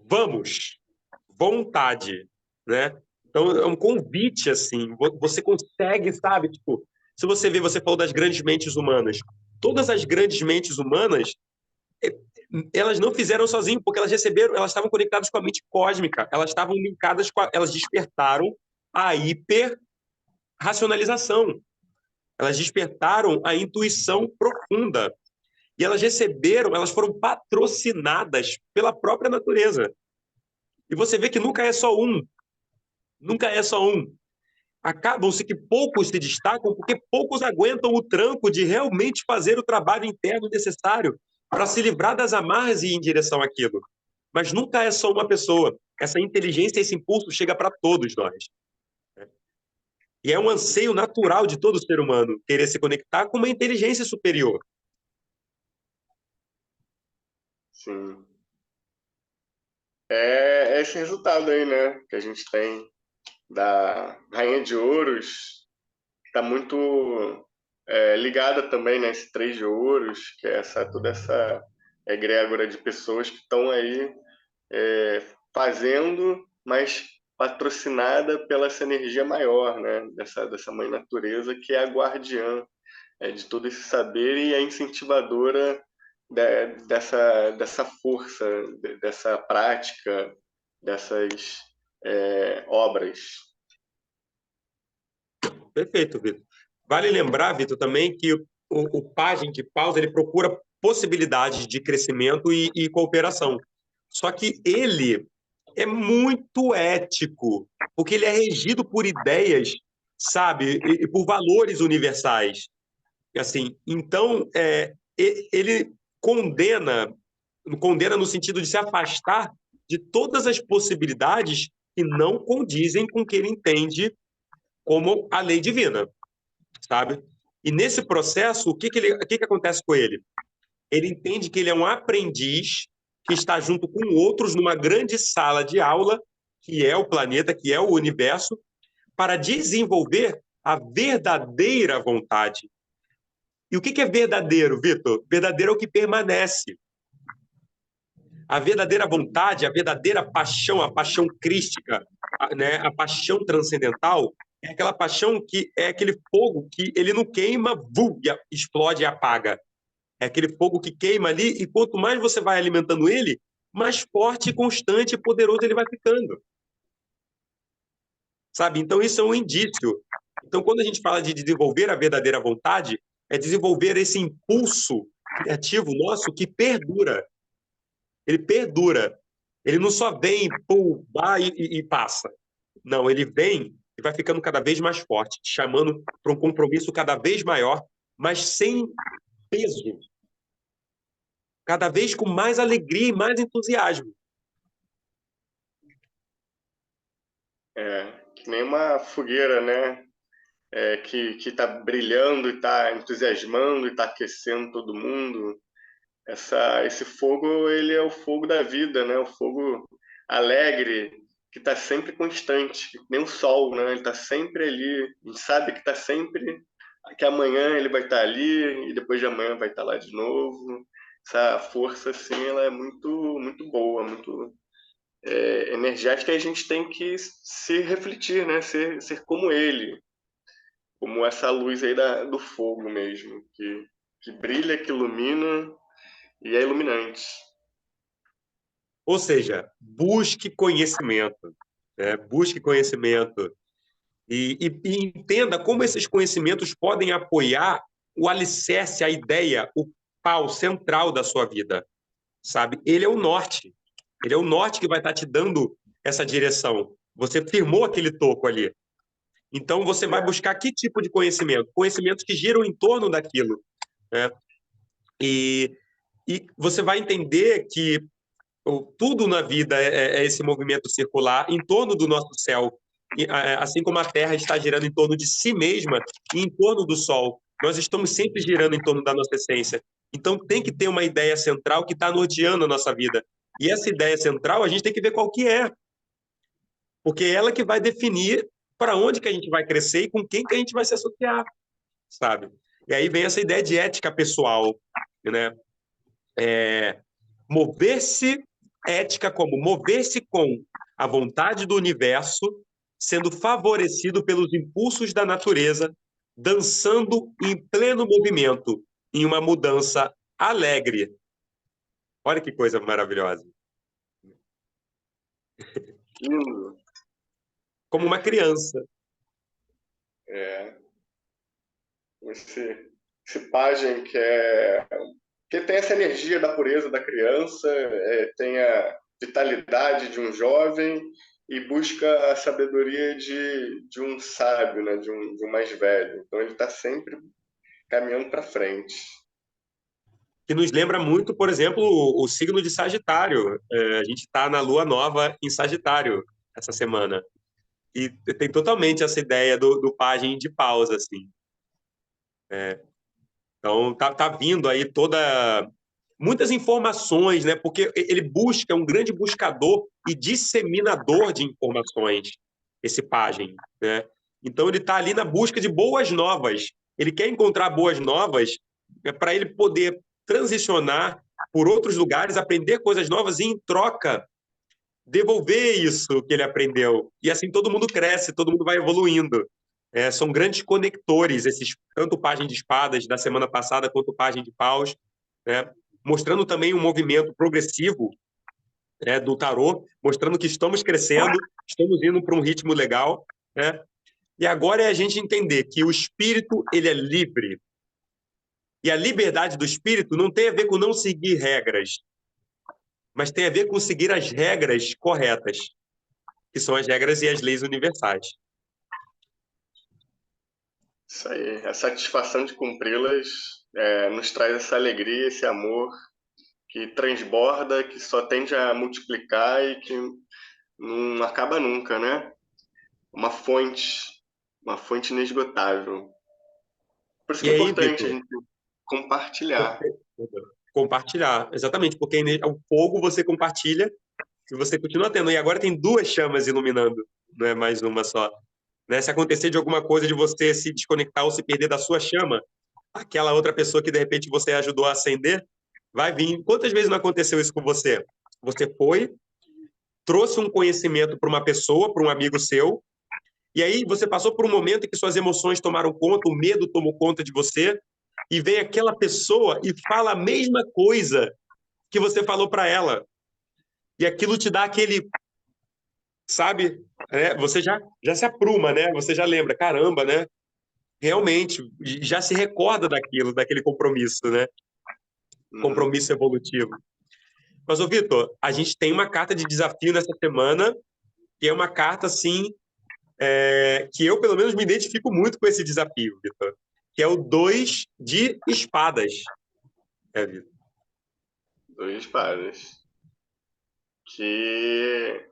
vamos, vontade, né? Então, é um convite, assim, você consegue, sabe? Tipo, se você vê, você falou das grandes mentes humanas. Todas as grandes mentes humanas, elas não fizeram sozinho, porque elas receberam, elas estavam conectadas com a mente cósmica, elas estavam linkadas elas despertaram a hiperracionalização, elas despertaram a intuição profunda. E elas receberam, elas foram patrocinadas pela própria natureza. E você vê que nunca é só um. Nunca é só um. Acabam-se que poucos se destacam porque poucos aguentam o tranco de realmente fazer o trabalho interno necessário para se livrar das amarras e ir em direção àquilo. Mas nunca é só uma pessoa. Essa inteligência, esse impulso chega para todos nós. E é um anseio natural de todo ser humano querer se conectar com uma inteligência superior. Sim. É esse resultado aí, né, que a gente tem da Rainha de Ouros, está muito ligada também nesse Três de Ouros, que é toda essa egrégora de pessoas que estão aí fazendo, mas patrocinada pela essa energia maior, né, dessa mãe natureza, que é a guardiã de todo esse saber e a incentivadora dessa força, dessa prática, dessas obras. Perfeito, Vitor. Vale lembrar, Vitor, também que o Pajem de Paus ele procura possibilidades de crescimento e cooperação. Só que ele é muito ético, porque ele é regido por ideias, sabe, e por valores universais. Assim, então, ele condena no sentido de se afastar de todas as possibilidades que não condizem com o que ele entende como a lei divina, sabe? E nesse processo, o que acontece com ele? Ele entende que ele é um aprendiz que está junto com outros numa grande sala de aula, que é o planeta, que é o universo, para desenvolver a verdadeira vontade. E o que é verdadeiro, Vitor? Verdadeiro é o que permanece. A verdadeira vontade, a verdadeira paixão, a paixão crística, né? A paixão transcendental, é aquela paixão que é aquele fogo que ele não queima, explode e apaga. É aquele fogo que queima ali e quanto mais você vai alimentando ele, mais forte, constante e poderoso ele vai ficando. Sabe? Então isso é um indício. Então quando a gente fala de desenvolver a verdadeira vontade, é desenvolver esse impulso criativo nosso que perdura. Ele perdura. Ele não só vem, pum, vai e passa. Não, ele vem e vai ficando cada vez mais forte, te chamando para um compromisso cada vez maior, mas sem peso. Cada vez com mais alegria e mais entusiasmo. Que nem uma fogueira, né? Que está brilhando e está entusiasmando e está aquecendo todo mundo. Esse fogo, ele é o fogo da vida, né? O fogo alegre, que está sempre constante, nem o sol, né? Ele está sempre ali. A gente sabe que está sempre, que amanhã ele vai estar ali e depois de amanhã vai estar lá de novo. Essa força, assim, ela é muito, muito boa, muito energética, e a gente tem que se refletir, né? Ser como ele, como essa luz aí do fogo mesmo, que brilha, que ilumina e é iluminante. Ou seja, busque conhecimento. Né? Busque conhecimento. E entenda como esses conhecimentos podem apoiar o alicerce, a ideia, o pau central da sua vida, sabe? Ele é o norte. Ele é o norte que vai estar te dando essa direção. Você firmou aquele toco ali. Então, você vai buscar que tipo de conhecimento? Conhecimentos que giram em torno daquilo, né? E, e você vai entender que tudo na vida é esse movimento circular em torno do nosso céu. Assim como a Terra está girando em torno de si mesma e em torno do Sol. Nós estamos sempre girando em torno da nossa essência. Então, tem que ter uma ideia central que está norteando a nossa vida. E essa ideia central, a gente tem que ver qual que é. Porque é ela que vai definir para onde que a gente vai crescer e com quem que a gente vai se associar, sabe? E aí vem essa ideia de ética pessoal, né? Mover-se, ética como mover-se com a vontade do universo, sendo favorecido pelos impulsos da natureza, dançando em pleno movimento, em uma mudança alegre. Olha que coisa maravilhosa. Lindo. Como uma criança. Esse pajem que tem essa energia da pureza da criança, tem a vitalidade de um jovem e busca a sabedoria de um sábio, né? De um mais velho. Então ele está sempre caminhando para frente. Que nos lembra muito, por exemplo, o signo de Sagitário. A gente está na lua nova em Sagitário essa semana. E tem totalmente essa ideia do pajem de pausa, assim. Então, tá vindo aí muitas informações, né? Porque ele busca, é um grande buscador e disseminador de informações, esse pajem, né? Então, ele está ali na busca de boas novas. Ele quer encontrar boas novas para ele poder transicionar por outros lugares, aprender coisas novas e, em troca, devolver isso que ele aprendeu. E assim todo mundo cresce, todo mundo vai evoluindo. São grandes conectores, esses tanto o Pajem de Espadas da semana passada quanto o Pajem de Paus, né? Mostrando também um movimento progressivo, né, do tarô, mostrando que estamos crescendo, estamos indo para um ritmo legal, né? E agora é a gente entender que o espírito ele é livre. E a liberdade do espírito não tem a ver com não seguir regras, mas tem a ver com seguir as regras corretas, que são as regras e as leis universais. Isso aí. A satisfação de cumpri-las nos traz essa alegria, esse amor que transborda, que só tende a multiplicar e que não acaba nunca, né? Uma fonte inesgotável. Por isso E que é aí, importante a Vitor? gente compartilhar. Compartilhar, exatamente, porque o fogo você compartilha e você continua tendo. E agora tem duas chamas iluminando, não é mais uma só. Né? Se acontecer de alguma coisa de você se desconectar ou se perder da sua chama, aquela outra pessoa que de repente você ajudou a acender, vai vir. Quantas vezes não aconteceu isso com você? Você foi, trouxe um conhecimento para uma pessoa, para um amigo seu, e aí você passou por um momento em que suas emoções tomaram conta, o medo tomou conta de você, e vem aquela pessoa e fala a mesma coisa que você falou para ela. E aquilo te dá aquele, sabe? Você já se apruma, né? Você já lembra, caramba, né? Realmente, já se recorda daquilo, daquele compromisso, né? Uhum. Compromisso evolutivo. Mas, ô Vitor, a gente tem uma carta de desafio nessa semana, que é uma carta, assim, que eu, pelo menos, me identifico muito com esse desafio, Vitor, que é o 2 de espadas. Vitor? Dois espadas. Que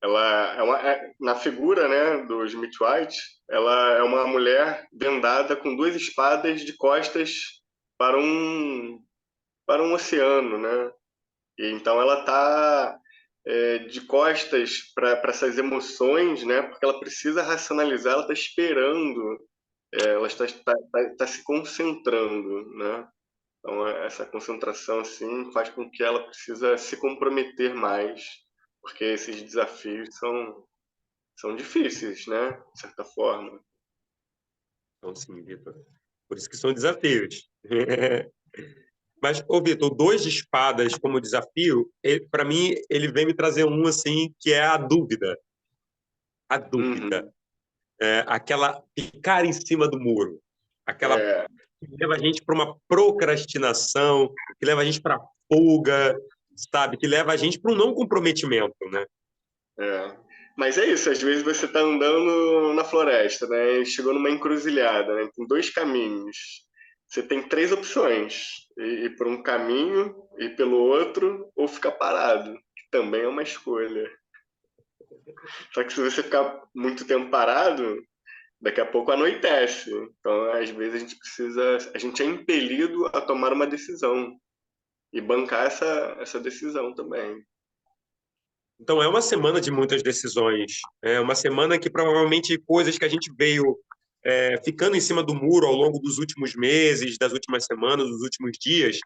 ela na figura, né, do Smith White, ela é uma mulher vendada com duas espadas de costas para para um oceano, né? E então ela está de costas para essas emoções, né? Porque ela precisa racionalizar, ela está esperando, ela está se concentrando, né? Então essa concentração assim faz com que ela precisa se comprometer mais, porque esses desafios são difíceis, né? De certa forma. Então, sim, Vitor. Por isso que são desafios. Mas, ô Vitor, 2 de espadas como desafio, para mim, ele vem me trazer um, assim, que é a dúvida. A dúvida. Uhum. aquela ficar em cima do muro, aquela É, que leva a gente para uma procrastinação, que leva a gente para fuga, sabe? Que leva a gente para um não comprometimento, né? é. Mas é isso, às vezes você está andando na floresta, né? E chegou numa encruzilhada, né? Com dois caminhos. Você tem três opções: ir por um caminho, ir pelo outro, ou ficar parado, que também é uma escolha. Só que se você ficar muito tempo parado, daqui a pouco anoitece. Então, às vezes a gente é impelido a tomar uma decisão e bancar essa decisão também. Então, é uma semana de muitas decisões. É uma semana que provavelmente coisas que a gente veio ficando em cima do muro ao longo dos últimos meses, das últimas semanas, dos últimos dias,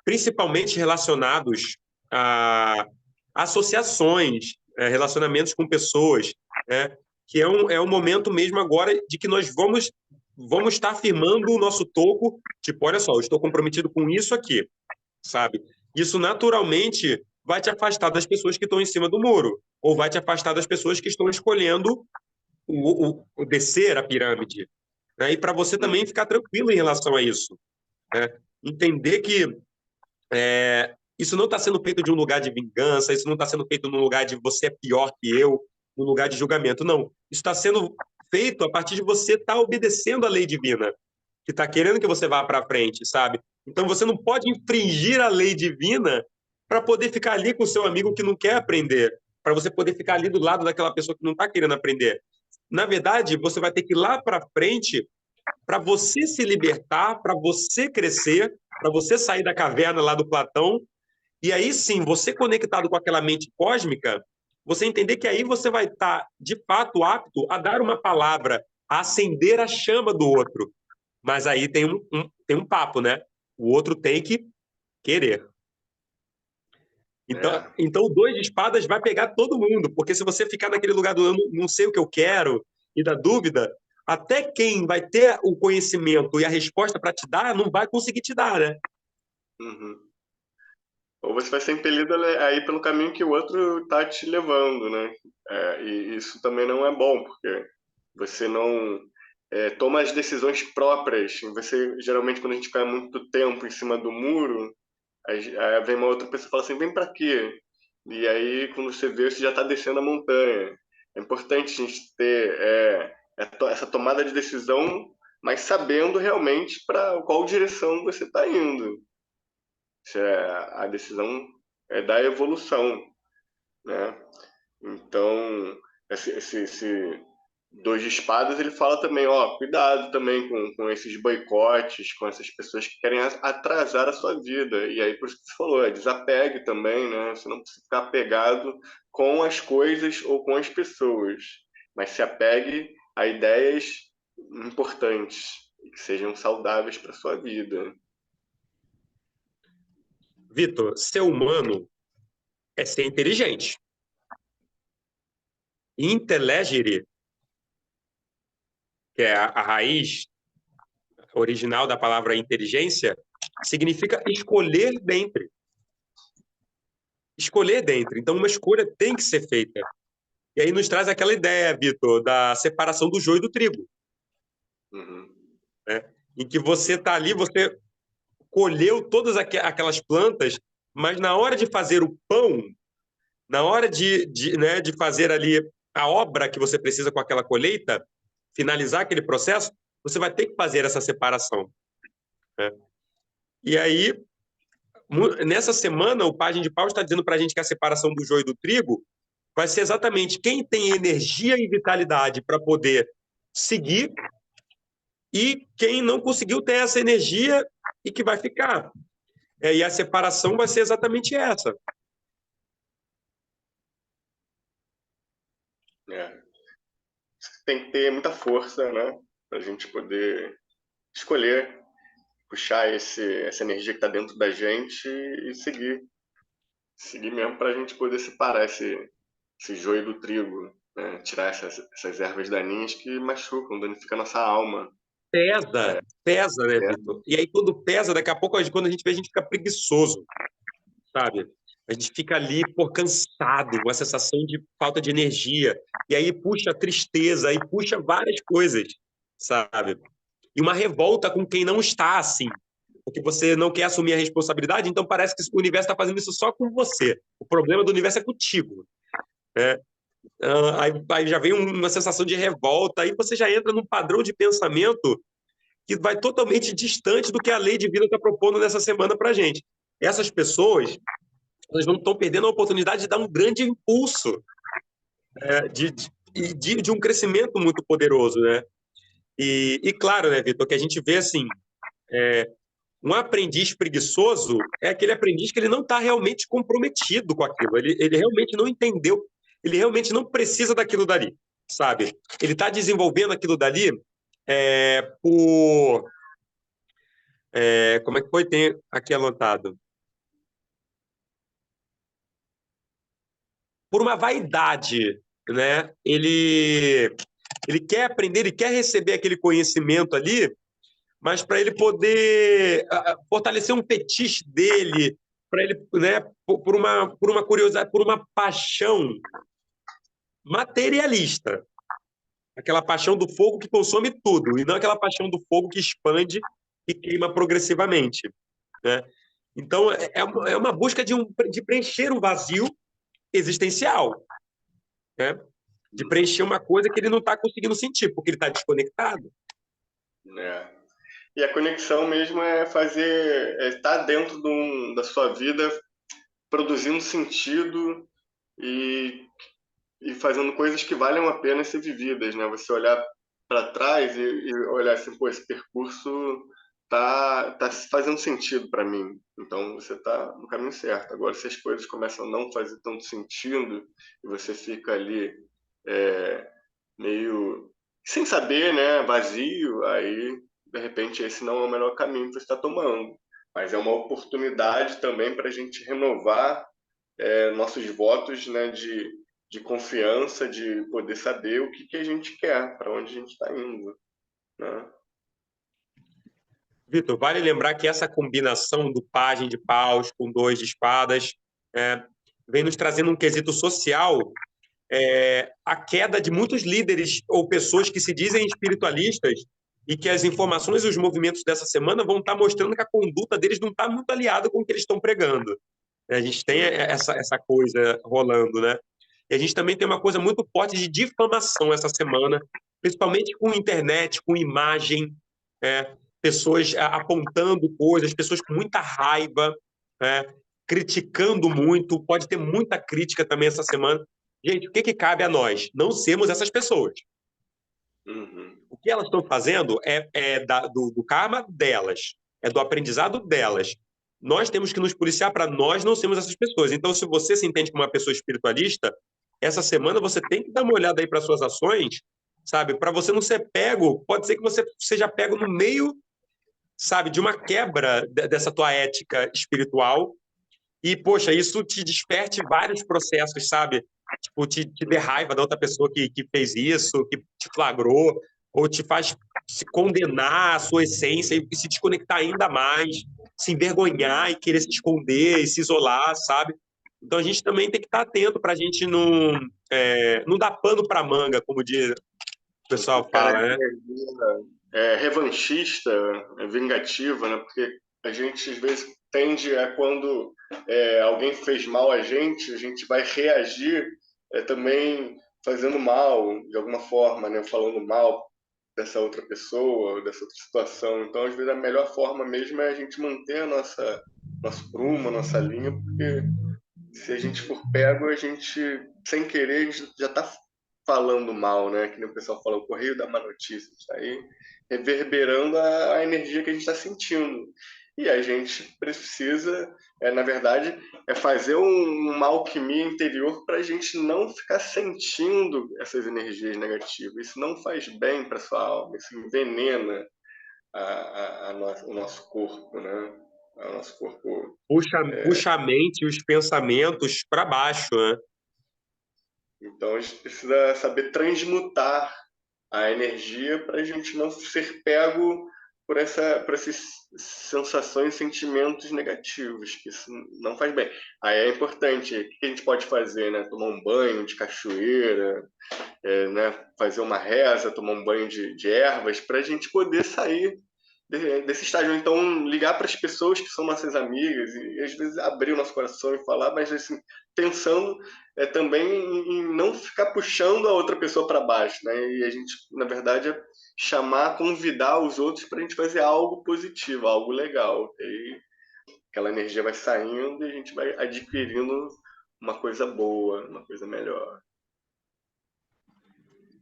principalmente relacionados a associações, relacionamentos com pessoas, né? Que é um momento mesmo agora de que nós vamos estar firmando o nosso toco, tipo, olha só, eu estou comprometido com isso aqui, sabe? Isso naturalmente vai te afastar das pessoas que estão em cima do muro, ou vai te afastar das pessoas que estão escolhendo o descer a pirâmide, né? E para você também ficar tranquilo em relação a isso, né? Entender que isso não está sendo feito de um lugar de vingança, isso não está sendo feito num lugar de você é pior que eu, num lugar de julgamento. Não. Isso está sendo feito a partir de você estar obedecendo a lei divina, que está querendo que você vá para frente, sabe? Então você não pode infringir a lei divina para poder ficar ali com o seu amigo que não quer aprender, para você poder ficar ali do lado daquela pessoa que não está querendo aprender. Na verdade, você vai ter que ir lá para frente para você se libertar, para você crescer, para você sair da caverna lá do Platão e aí sim, você conectado com aquela mente cósmica, você entender que aí você vai estar, de fato, apto a dar uma palavra, a acender a chama do outro. Mas aí tem um papo, né? O outro tem que querer. Então, É. então, o dois de espadas vai pegar todo mundo, porque se você ficar naquele lugar do eu não sei o que eu quero e da dúvida, até quem vai ter o conhecimento e a resposta para te dar não vai conseguir te dar, né? Uhum. Ou você vai ser impelido a ir pelo caminho que o outro está te levando, né? E isso também não é bom, porque você não toma as decisões próprias. Você, geralmente, quando a gente fica muito tempo em cima do muro, aí vem uma outra pessoa e fala assim, vem para quê? E aí, quando você vê, você já está descendo a montanha. É importante a gente ter essa tomada de decisão, mas sabendo realmente para qual direção você está indo. Se a decisão é da evolução, né? Então, esse dois de espadas, ele fala também, ó, cuidado também com esses boicotes, com essas pessoas que querem atrasar a sua vida. E aí, por isso que você falou, desapegue também, né? Você não precisa ficar apegado com as coisas ou com as pessoas, mas se apegue a ideias importantes, que sejam saudáveis para sua vida. Vitor, ser humano é ser inteligente. Intellegere, que é a raiz original da palavra inteligência, significa escolher dentre. Escolher dentre. Então, uma escolha tem que ser feita. E aí nos traz aquela ideia, Vitor, da separação do joio do trigo. Uhum. Né? Em que você está ali, você colheu todas aquelas plantas, mas na hora de fazer o pão, na hora né, de fazer ali a obra que você precisa com aquela colheita, finalizar aquele processo, você vai ter que fazer essa separação. Né? E aí, nessa semana, o Página de Pau está dizendo para a gente que a separação do joio e do trigo vai ser exatamente quem tem energia e vitalidade para poder seguir e quem não conseguiu ter essa energia e que vai ficar. E a separação vai ser exatamente essa. É. Tem que ter muita força, né? Para a gente poder escolher, puxar essa energia que está dentro da gente e seguir. Seguir mesmo para a gente poder separar esse joio do trigo, né? Tirar essas ervas daninhas que machucam, danificam a nossa alma. Pesa, né, Vitor? E aí, quando pesa, daqui a pouco, quando a gente vê, a gente fica preguiçoso, sabe? A gente fica ali, por cansado, uma sensação de falta de energia. E aí puxa a tristeza, aí puxa várias coisas, sabe? E uma revolta com quem não está assim. Porque você não quer assumir a responsabilidade, então parece que o universo está fazendo isso só com você. O problema do universo é contigo, né? Aí já vem uma sensação de revolta, aí você já entra num padrão de pensamento que vai totalmente distante do que a lei divina está propondo nessa semana para a gente. Essas pessoas, elas não estão perdendo a oportunidade de dar um grande impulso, de um crescimento muito poderoso, né? E claro, né, Vitor, que a gente vê assim, um aprendiz preguiçoso é aquele aprendiz que ele não está realmente comprometido com aquilo, ele realmente não entendeu, ele realmente não precisa daquilo dali, sabe? Ele está desenvolvendo aquilo dali por... como é que foi? Tem aqui anotado. Por uma vaidade, né? Ele quer aprender, ele quer receber aquele conhecimento ali, mas para ele poder fortalecer um fetiche dele, para ele, né, por uma curiosidade, por uma paixão materialista, aquela paixão do fogo que consome tudo, e não aquela paixão do fogo que expande e queima progressivamente, né? Então, é uma busca de preencher um vazio existencial, né? De preencher uma coisa que ele não está conseguindo sentir, porque ele está desconectado. É. E a conexão mesmo é fazer, estar dentro da sua vida, produzindo sentido e, e fazendo coisas que valham a pena ser vividas, né? Você olhar para trás e olhar assim, pô, esse percurso tá fazendo sentido para mim. Então você tá no caminho certo. Agora, se as coisas começam a não fazer tanto sentido e você fica ali meio sem saber, né, vazio, aí de repente esse não é o melhor caminho que você está tomando. Mas é uma oportunidade também para a gente renovar nossos votos, né, de confiança, de poder saber o que a gente quer, para onde a gente está indo, né? Vitor, vale lembrar que essa combinação do pajem de paus com 2 de espadas vem nos trazendo um quesito social, a queda de muitos líderes ou pessoas que se dizem espiritualistas e que as informações e os movimentos dessa semana vão estar mostrando que a conduta deles não está muito aliada com o que eles estão pregando. A gente tem essa coisa rolando, né? E a gente também tem uma coisa muito forte de difamação essa semana, principalmente com internet, com imagem, pessoas apontando coisas, pessoas com muita raiva, criticando muito. Pode ter muita crítica também essa semana. Gente, o que cabe a nós? Não sermos essas pessoas. Uhum. O que elas estão fazendo do karma delas, é do aprendizado delas. Nós temos que nos policiar para nós não sermos essas pessoas. Então, se você se entende como uma pessoa espiritualista, essa semana você tem que dar uma olhada aí para suas ações, sabe? Para você não ser pego, pode ser que você seja pego no meio, sabe, de uma quebra dessa tua ética espiritual e, poxa, isso te desperte vários processos, sabe? Tipo, te dê raiva da outra pessoa que fez isso, que te flagrou, ou te faz se condenar à sua essência e se desconectar ainda mais, se envergonhar e querer se esconder e se isolar, sabe? Então a gente também tem que estar atento para a gente não dar pano para manga, como o pessoal Cara, fala, né? revanchista, vingativa, né? Porque a gente às vezes tende a quando alguém fez mal a gente vai reagir também fazendo mal de alguma forma, né? Falando mal dessa outra pessoa, dessa outra situação. Então, às vezes a melhor forma mesmo é a gente manter a nosso prumo, nossa linha, porque se a gente for pego, a gente, sem querer, a gente já está falando mal, né? Que nem o pessoal fala, o correio da má notícia, está aí reverberando a energia que a gente está sentindo. E a gente precisa, na verdade, fazer uma alquimia interior para a gente não ficar sentindo essas energias negativas. Isso não faz bem para sua alma, isso envenena o nosso corpo, né? O nosso corpo. Puxa a mente e os pensamentos para baixo, né? Então a gente precisa saber transmutar a energia para a gente não ser pego por essas sensações e sentimentos negativos, que isso não faz bem. Aí é importante, o que a gente pode fazer, né? Tomar um banho de cachoeira, né? Fazer uma reza, tomar um banho de ervas, para a gente poder sair desse estágio. Então, ligar para as pessoas que são nossas amigas e às vezes abrir o nosso coração e falar, mas assim, pensando também em não ficar puxando a outra pessoa para baixo, né? E a gente, na verdade, chamar, convidar os outros para a gente fazer algo positivo, algo legal. E aí, aquela energia vai saindo e a gente vai adquirindo uma coisa boa, uma coisa melhor.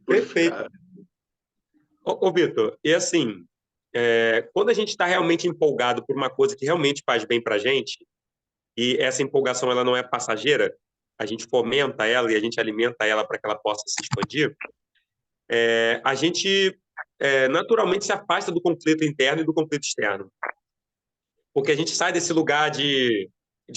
Perfeito. Purificada. Ô Vitor, e assim, quando a gente está realmente empolgado por uma coisa que realmente faz bem para a gente, e essa empolgação ela não é passageira, a gente fomenta ela e a gente alimenta ela para que ela possa se expandir, a gente naturalmente se afasta do conflito interno e do conflito externo. Porque a gente sai desse lugar de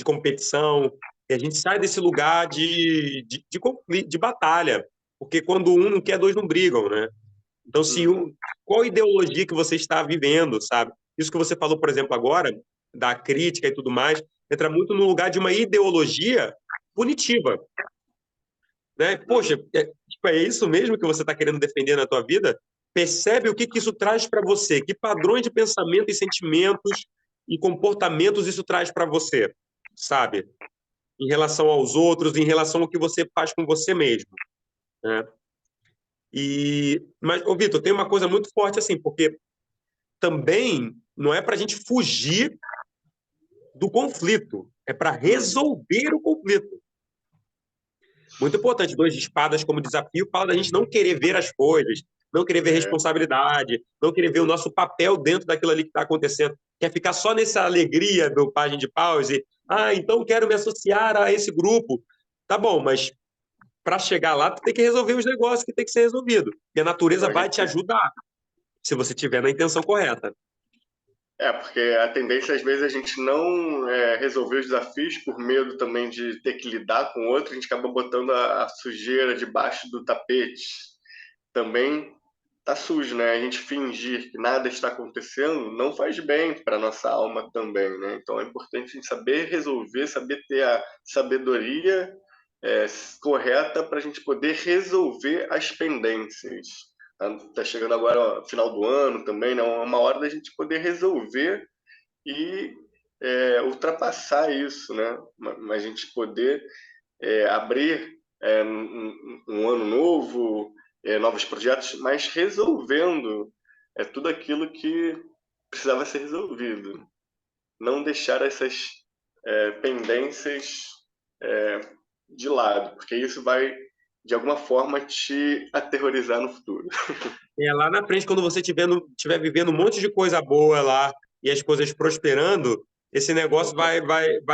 competição, e a gente sai desse lugar de conflito, de batalha. Porque quando um não quer, dois não brigam, né? Então, qual ideologia que você está vivendo, sabe? Isso que você falou, por exemplo, agora, da crítica e tudo mais, entra muito no lugar de uma ideologia punitiva, né? Poxa, é isso mesmo que você está querendo defender na tua vida? Percebe o que isso traz para você? Que padrões de pensamento e sentimentos e comportamentos isso traz para você, sabe? Em relação aos outros, em relação ao que você faz com você mesmo, né? Mas, ô Vitor, tem uma coisa muito forte assim, porque também não é para a gente fugir do conflito, é para resolver o conflito. Muito importante, dois de espadas como desafio fala da gente não querer ver as coisas, não querer ver responsabilidade, não querer ver o nosso papel dentro daquilo ali que está acontecendo. Quer ficar só nessa alegria do página de pause? Então quero me associar a esse grupo. Tá bom, mas para chegar lá, tu tem que resolver os negócios que tem que ser resolvido. E a natureza Então, a vai te gente ajudar, se você tiver na intenção correta. porque a tendência às vezes a gente não resolver os desafios por medo também de ter que lidar com outro, a gente acaba botando a sujeira debaixo do tapete. Também tá sujo, né? A gente fingir que nada está acontecendo não faz bem para nossa alma também, né? Então é importante a gente saber resolver, saber ter a sabedoria correta para a gente poder resolver as pendências. Tá chegando agora o final do ano também, né? Uma hora da gente poder resolver e ultrapassar isso, né? A gente poder abrir um ano novo, novos projetos, mas resolvendo tudo aquilo que precisava ser resolvido. Não deixar essas pendências de lado, porque isso vai, de alguma forma, te aterrorizar no futuro. Lá na frente, quando você tiver vivendo um monte de coisa boa lá e as coisas prosperando, esse negócio vai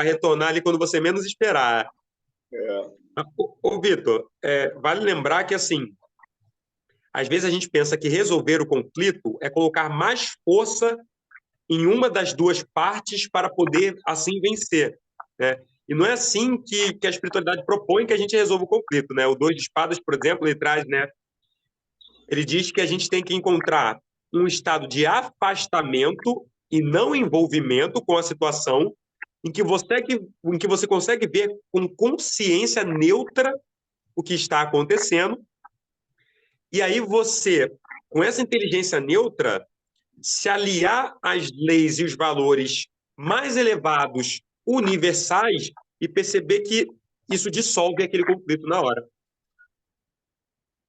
retornar ali quando você menos esperar. É, Ô Vitor, vale lembrar que, assim, às vezes a gente pensa que resolver o conflito é colocar mais força em uma das duas partes para poder, assim, vencer, né? E não é assim que a espiritualidade propõe que a gente resolva o conflito, né? O Dois de Espadas, por exemplo, ele traz, né? Ele diz que a gente tem que encontrar um estado de afastamento e não envolvimento com a situação em que você consegue ver com consciência neutra o que está acontecendo. E aí você, com essa inteligência neutra, se aliar às leis e os valores mais elevados, universais, e perceber que isso dissolve aquele conflito na hora.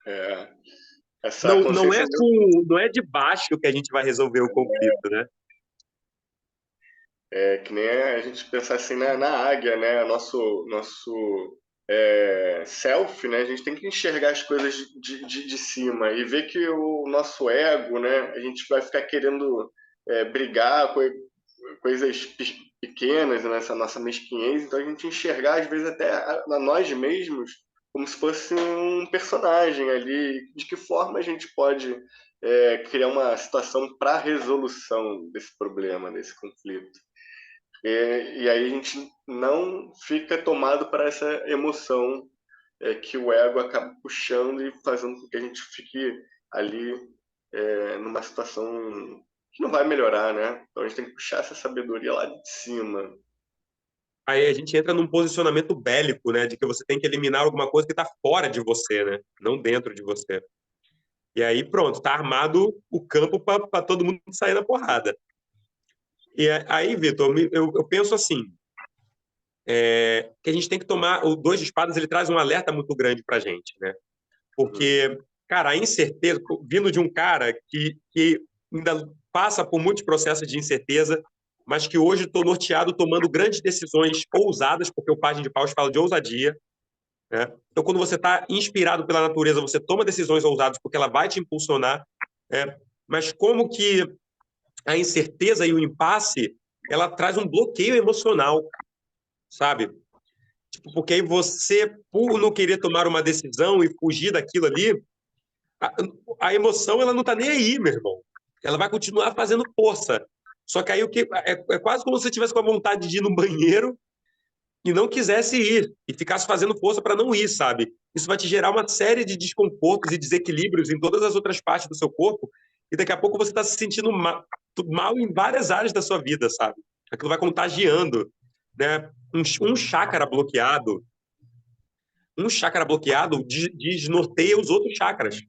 é, essa Não, consciência não é de baixo que a gente vai resolver o conflito, né? que nem a gente pensar assim na águia, né? Nosso self, né? A gente tem que enxergar as coisas de cima e ver que o nosso ego, né? A gente vai ficar querendo brigar com coisas pequenas nessa nossa mesquinhez, então a gente enxergar às vezes até a nós mesmos como se fosse um personagem ali, de que forma a gente pode criar uma situação para resolução desse problema, desse conflito. E aí a gente não fica tomado para essa emoção que o ego acaba puxando e fazendo com que a gente fique ali numa situação que não vai melhorar, né? Então a gente tem que puxar essa sabedoria lá de cima. Aí a gente entra num posicionamento bélico, né? De que você tem que eliminar alguma coisa que está fora de você, né? Não dentro de você. E aí, pronto, tá armado o campo para todo mundo sair na porrada. E aí, Vitor, eu penso assim, que a gente tem que tomar... O Dois de Espadas, ele traz um alerta muito grande para a gente, né? Porque, cara, a incerteza... Vindo de um cara que ainda passa por muitos processos de incerteza, mas que hoje estou norteado tomando grandes decisões ousadas, porque o Página de Paus fala de ousadia, né? Então, quando você está inspirado pela natureza, você toma decisões ousadas porque ela vai te impulsionar, né? Mas como que a incerteza e o impasse, ela traz um bloqueio emocional, sabe? Tipo, porque aí você, por não querer tomar uma decisão e fugir daquilo ali, a, a emoção ela não está nem aí, meu irmão. Ela vai continuar fazendo força. Só que aí o que é quase como se você estivesse com a vontade de ir no banheiro e não quisesse ir e ficasse fazendo força para não ir, sabe? Isso vai te gerar uma série de desconfortos e desequilíbrios em todas as outras partes do seu corpo e daqui a pouco você está se sentindo mal em várias áreas da sua vida, sabe? Aquilo vai contagiando, né? Um chakra bloqueado desnorteia os outros chakras,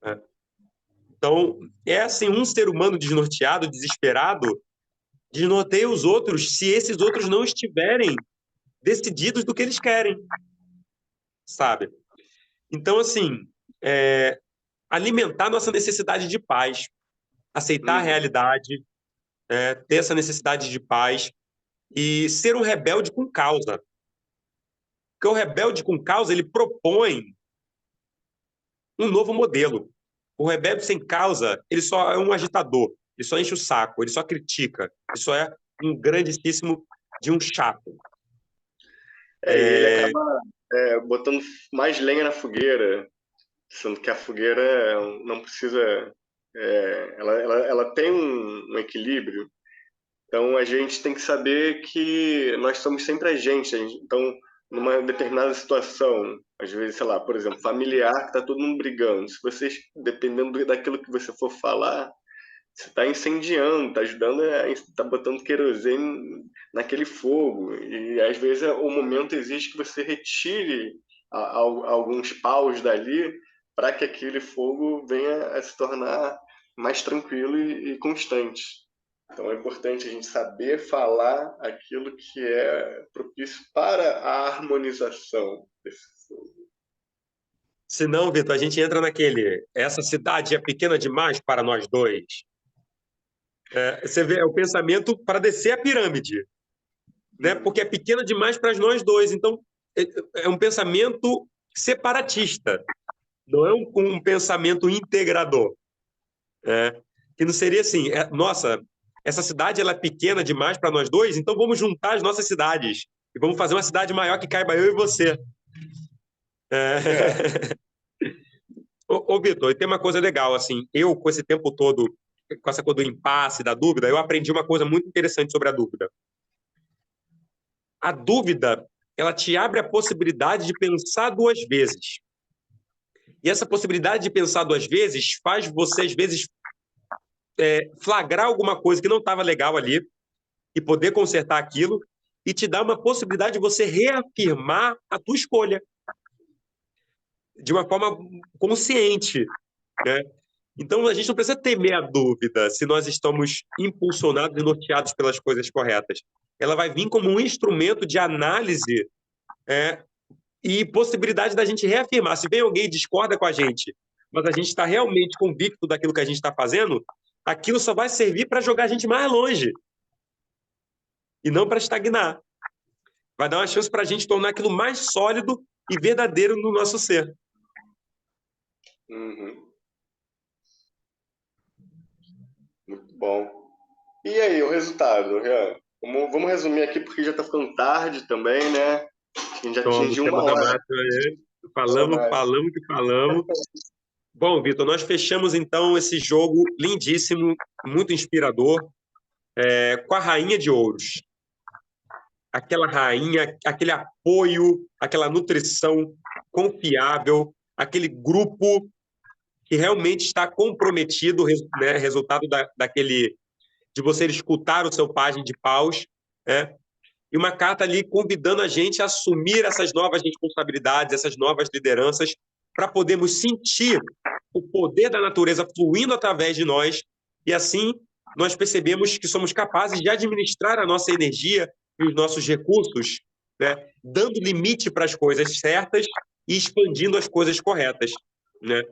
né? Então, é assim, um ser humano desnorteado, desesperado, desnorteia os outros se esses outros não estiverem decididos do que eles querem, sabe? Então, assim, é, alimentar nossa necessidade de paz, aceitar a Uhum. realidade, ter essa necessidade de paz e ser um rebelde com causa. Porque o rebelde com causa, ele propõe um novo modelo. O rebelde sem causa, ele só é um agitador, ele só enche o saco, ele só critica, ele só é um grandíssimo de um chato. E ele acaba botando mais lenha na fogueira, sendo que a fogueira não precisa. Ela tem um equilíbrio. Então a gente tem que saber que nós somos sempre então, numa determinada situação, às vezes, sei lá, por exemplo, familiar, que está todo mundo brigando. Se vocês, dependendo daquilo que você for falar, você está incendiando, está ajudando, está botando querosene naquele fogo. E às vezes o momento exige que você retire alguns paus dali para que aquele fogo venha a se tornar mais tranquilo e constante. Então é importante a gente saber falar aquilo que é propício para a harmonização desse fogo. Se não, Vitor, a gente entra naquele. Essa cidade é pequena demais para nós dois. Você vê, é o pensamento para descer a pirâmide, né? Porque é pequena demais para nós dois. Então, é um pensamento separatista, não é um pensamento integrador. Que não seria assim, nossa, essa cidade ela é pequena demais para nós dois, então vamos juntar as nossas cidades e vamos fazer uma cidade maior que caiba eu e você. É. Ô Vitor, tem uma coisa legal, assim, eu com esse tempo todo, com essa coisa do impasse, da dúvida, eu aprendi uma coisa muito interessante sobre a dúvida. A dúvida, ela te abre a possibilidade de pensar duas vezes. E essa possibilidade de pensar duas vezes faz você, às vezes, flagrar alguma coisa que não estava legal ali e poder consertar aquilo e te dá uma possibilidade de você reafirmar a tua escolha de uma forma consciente, né? Então, a gente não precisa temer a dúvida se nós estamos impulsionados e norteados pelas coisas corretas. Ela vai vir como um instrumento de análise e possibilidade da gente reafirmar. Se vem alguém e discorda com a gente, mas a gente está realmente convicto daquilo que a gente está fazendo, aquilo só vai servir para jogar a gente mais longe e não para estagnar. Vai dar uma chance para a gente tornar aquilo mais sólido e verdadeiro no nosso ser. Uhum. Muito bom. E aí, o resultado, Rian? Vamos resumir aqui porque já está ficando tarde também, né? A gente já Toma o atingiu tema uma da hora. máxima aí. Falamos que falamos. Bom, Vitor, nós fechamos então esse jogo lindíssimo, muito inspirador, com a Rainha de Ouros. Aquela rainha, aquele apoio, aquela nutrição confiável, aquele grupo que realmente está comprometido, né, resultado daquele de você escutar o seu pajem de paus, né? E uma carta ali convidando a gente a assumir essas novas responsabilidades, essas novas lideranças, para podermos sentir o poder da natureza fluindo através de nós, e assim nós percebemos que somos capazes de administrar a nossa energia e os nossos recursos, né? Dando limite para as coisas certas e expandindo as coisas corretas, né?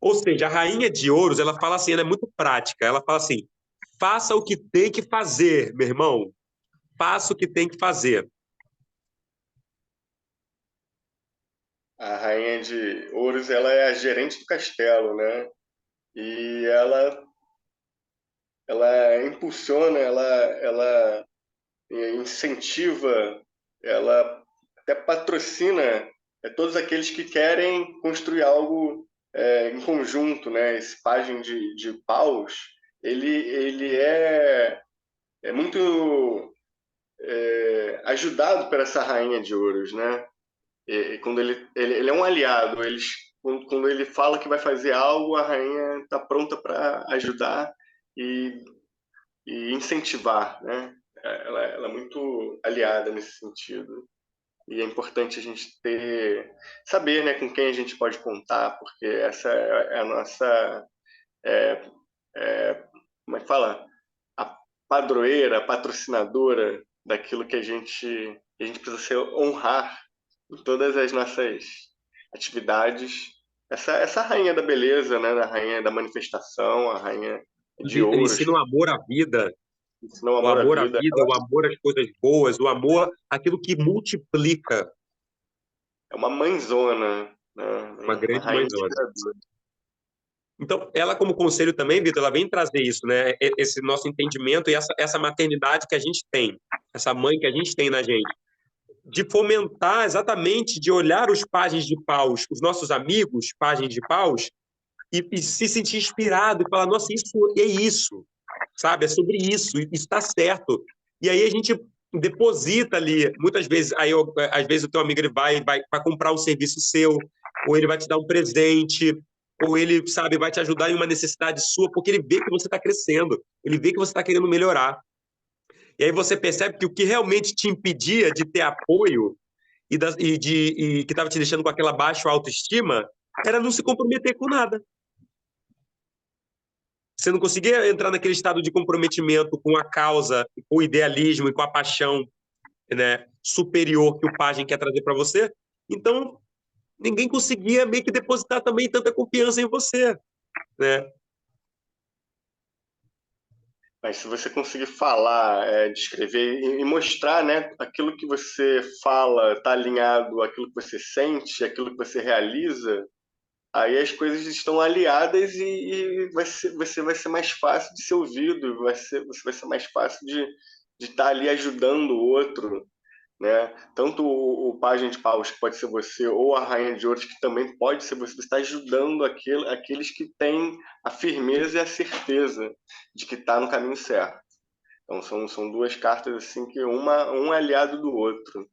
Ou seja, a rainha de ouros, ela fala assim, ela é muito prática, ela fala assim, faça o que tem que fazer, meu irmão, faça o que tem que fazer. A rainha de ouros, ela é a gerente do castelo, né? E ela impulsiona, ela incentiva, ela até patrocina todos aqueles que querem construir algo em conjunto, né? Esse pajem de paus, ele é muito ajudado por essa rainha de ouros, né? E quando ele é um aliado, quando ele fala que vai fazer algo, a rainha está pronta para ajudar e, e incentivar, né? Ela é muito aliada nesse sentido. E é importante a gente saber, né, com quem a gente pode contar, porque essa é a nossa, é, como é que fala? A padroeira, a patrocinadora daquilo que a gente precisa honrar em todas as nossas atividades. Essa rainha da beleza, né, a rainha da manifestação, a rainha de Ele ouros, ensina o amor à vida, ensinou o o amor à amor à vida. vida, o amor às coisas boas, o amor àquilo que multiplica, É uma mãezona, né, uma uma grande rainha mãezona. inspiradora. Então, ela como conselho também, Vitor, ela vem trazer isso, né? Esse nosso entendimento e essa maternidade que a gente tem, essa mãe que a gente tem na gente, de fomentar exatamente, de olhar os pajens de paus, os nossos amigos pajens de paus, e se sentir inspirado e falar, nossa, isso é isso, sabe? É sobre isso, isso está certo. E aí a gente deposita ali, muitas vezes, às vezes o teu amigo ele vai comprar um serviço seu, ou ele vai te dar um presente, ou ele, sabe, vai te ajudar em uma necessidade sua, porque ele vê que você está crescendo, ele vê que você está querendo melhorar. E aí você percebe que o que realmente te impedia de ter apoio e que estava te deixando com aquela baixa autoestima era não se comprometer com nada. Você não conseguia entrar naquele estado de comprometimento com a causa, com o idealismo e com a paixão, né, superior que o pajem quer trazer para você. Então, ninguém conseguia meio que depositar também tanta confiança em você, né? Mas se você conseguir falar, descrever e mostrar, né, aquilo que você fala está alinhado àquilo que você sente, àquilo que você realiza, aí as coisas estão aliadas e você vai ser mais fácil de ser ouvido, você vai ser mais fácil de estar ali ajudando o outro, né? Tanto o pajem de paus, que pode ser você, ou a rainha de ouros, que também pode ser você está ajudando aqueles que têm a firmeza e a certeza de que está no caminho certo. Então são duas cartas assim que um é aliado do outro.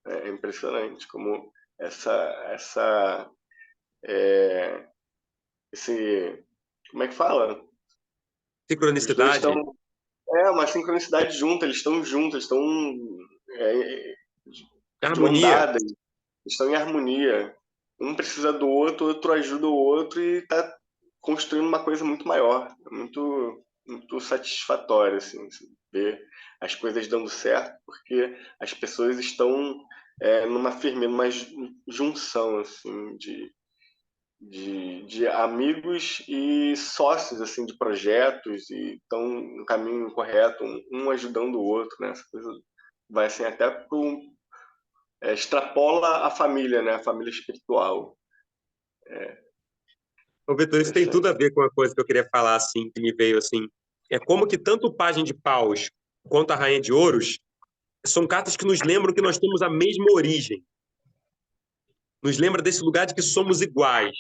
É impressionante como essa esse como é que fala? Os dois Sincronicidade, estão uma sincronicidade junta, eles estão juntos, estão é, de mão harmonia. dada, estão em harmonia. Um precisa do outro, o outro ajuda o outro e está construindo uma coisa muito maior. É muito satisfatório assim, ver as coisas dando certo, porque as pessoas estão numa firmeza, numa junção assim, de amigos e sócios assim de projetos e estão no caminho correto, um ajudando o outro, né? Essa coisa vai assim até pro, extrapola a família, né? A família espiritual. Ô, Vitor, isso tem tudo a Interessante. ver com uma coisa que eu queria falar, assim, que me veio, assim. É como que tanto o pajem de paus quanto a rainha de ouros são cartas que nos lembram que nós temos a mesma origem. Nos lembra desse lugar de que somos iguais,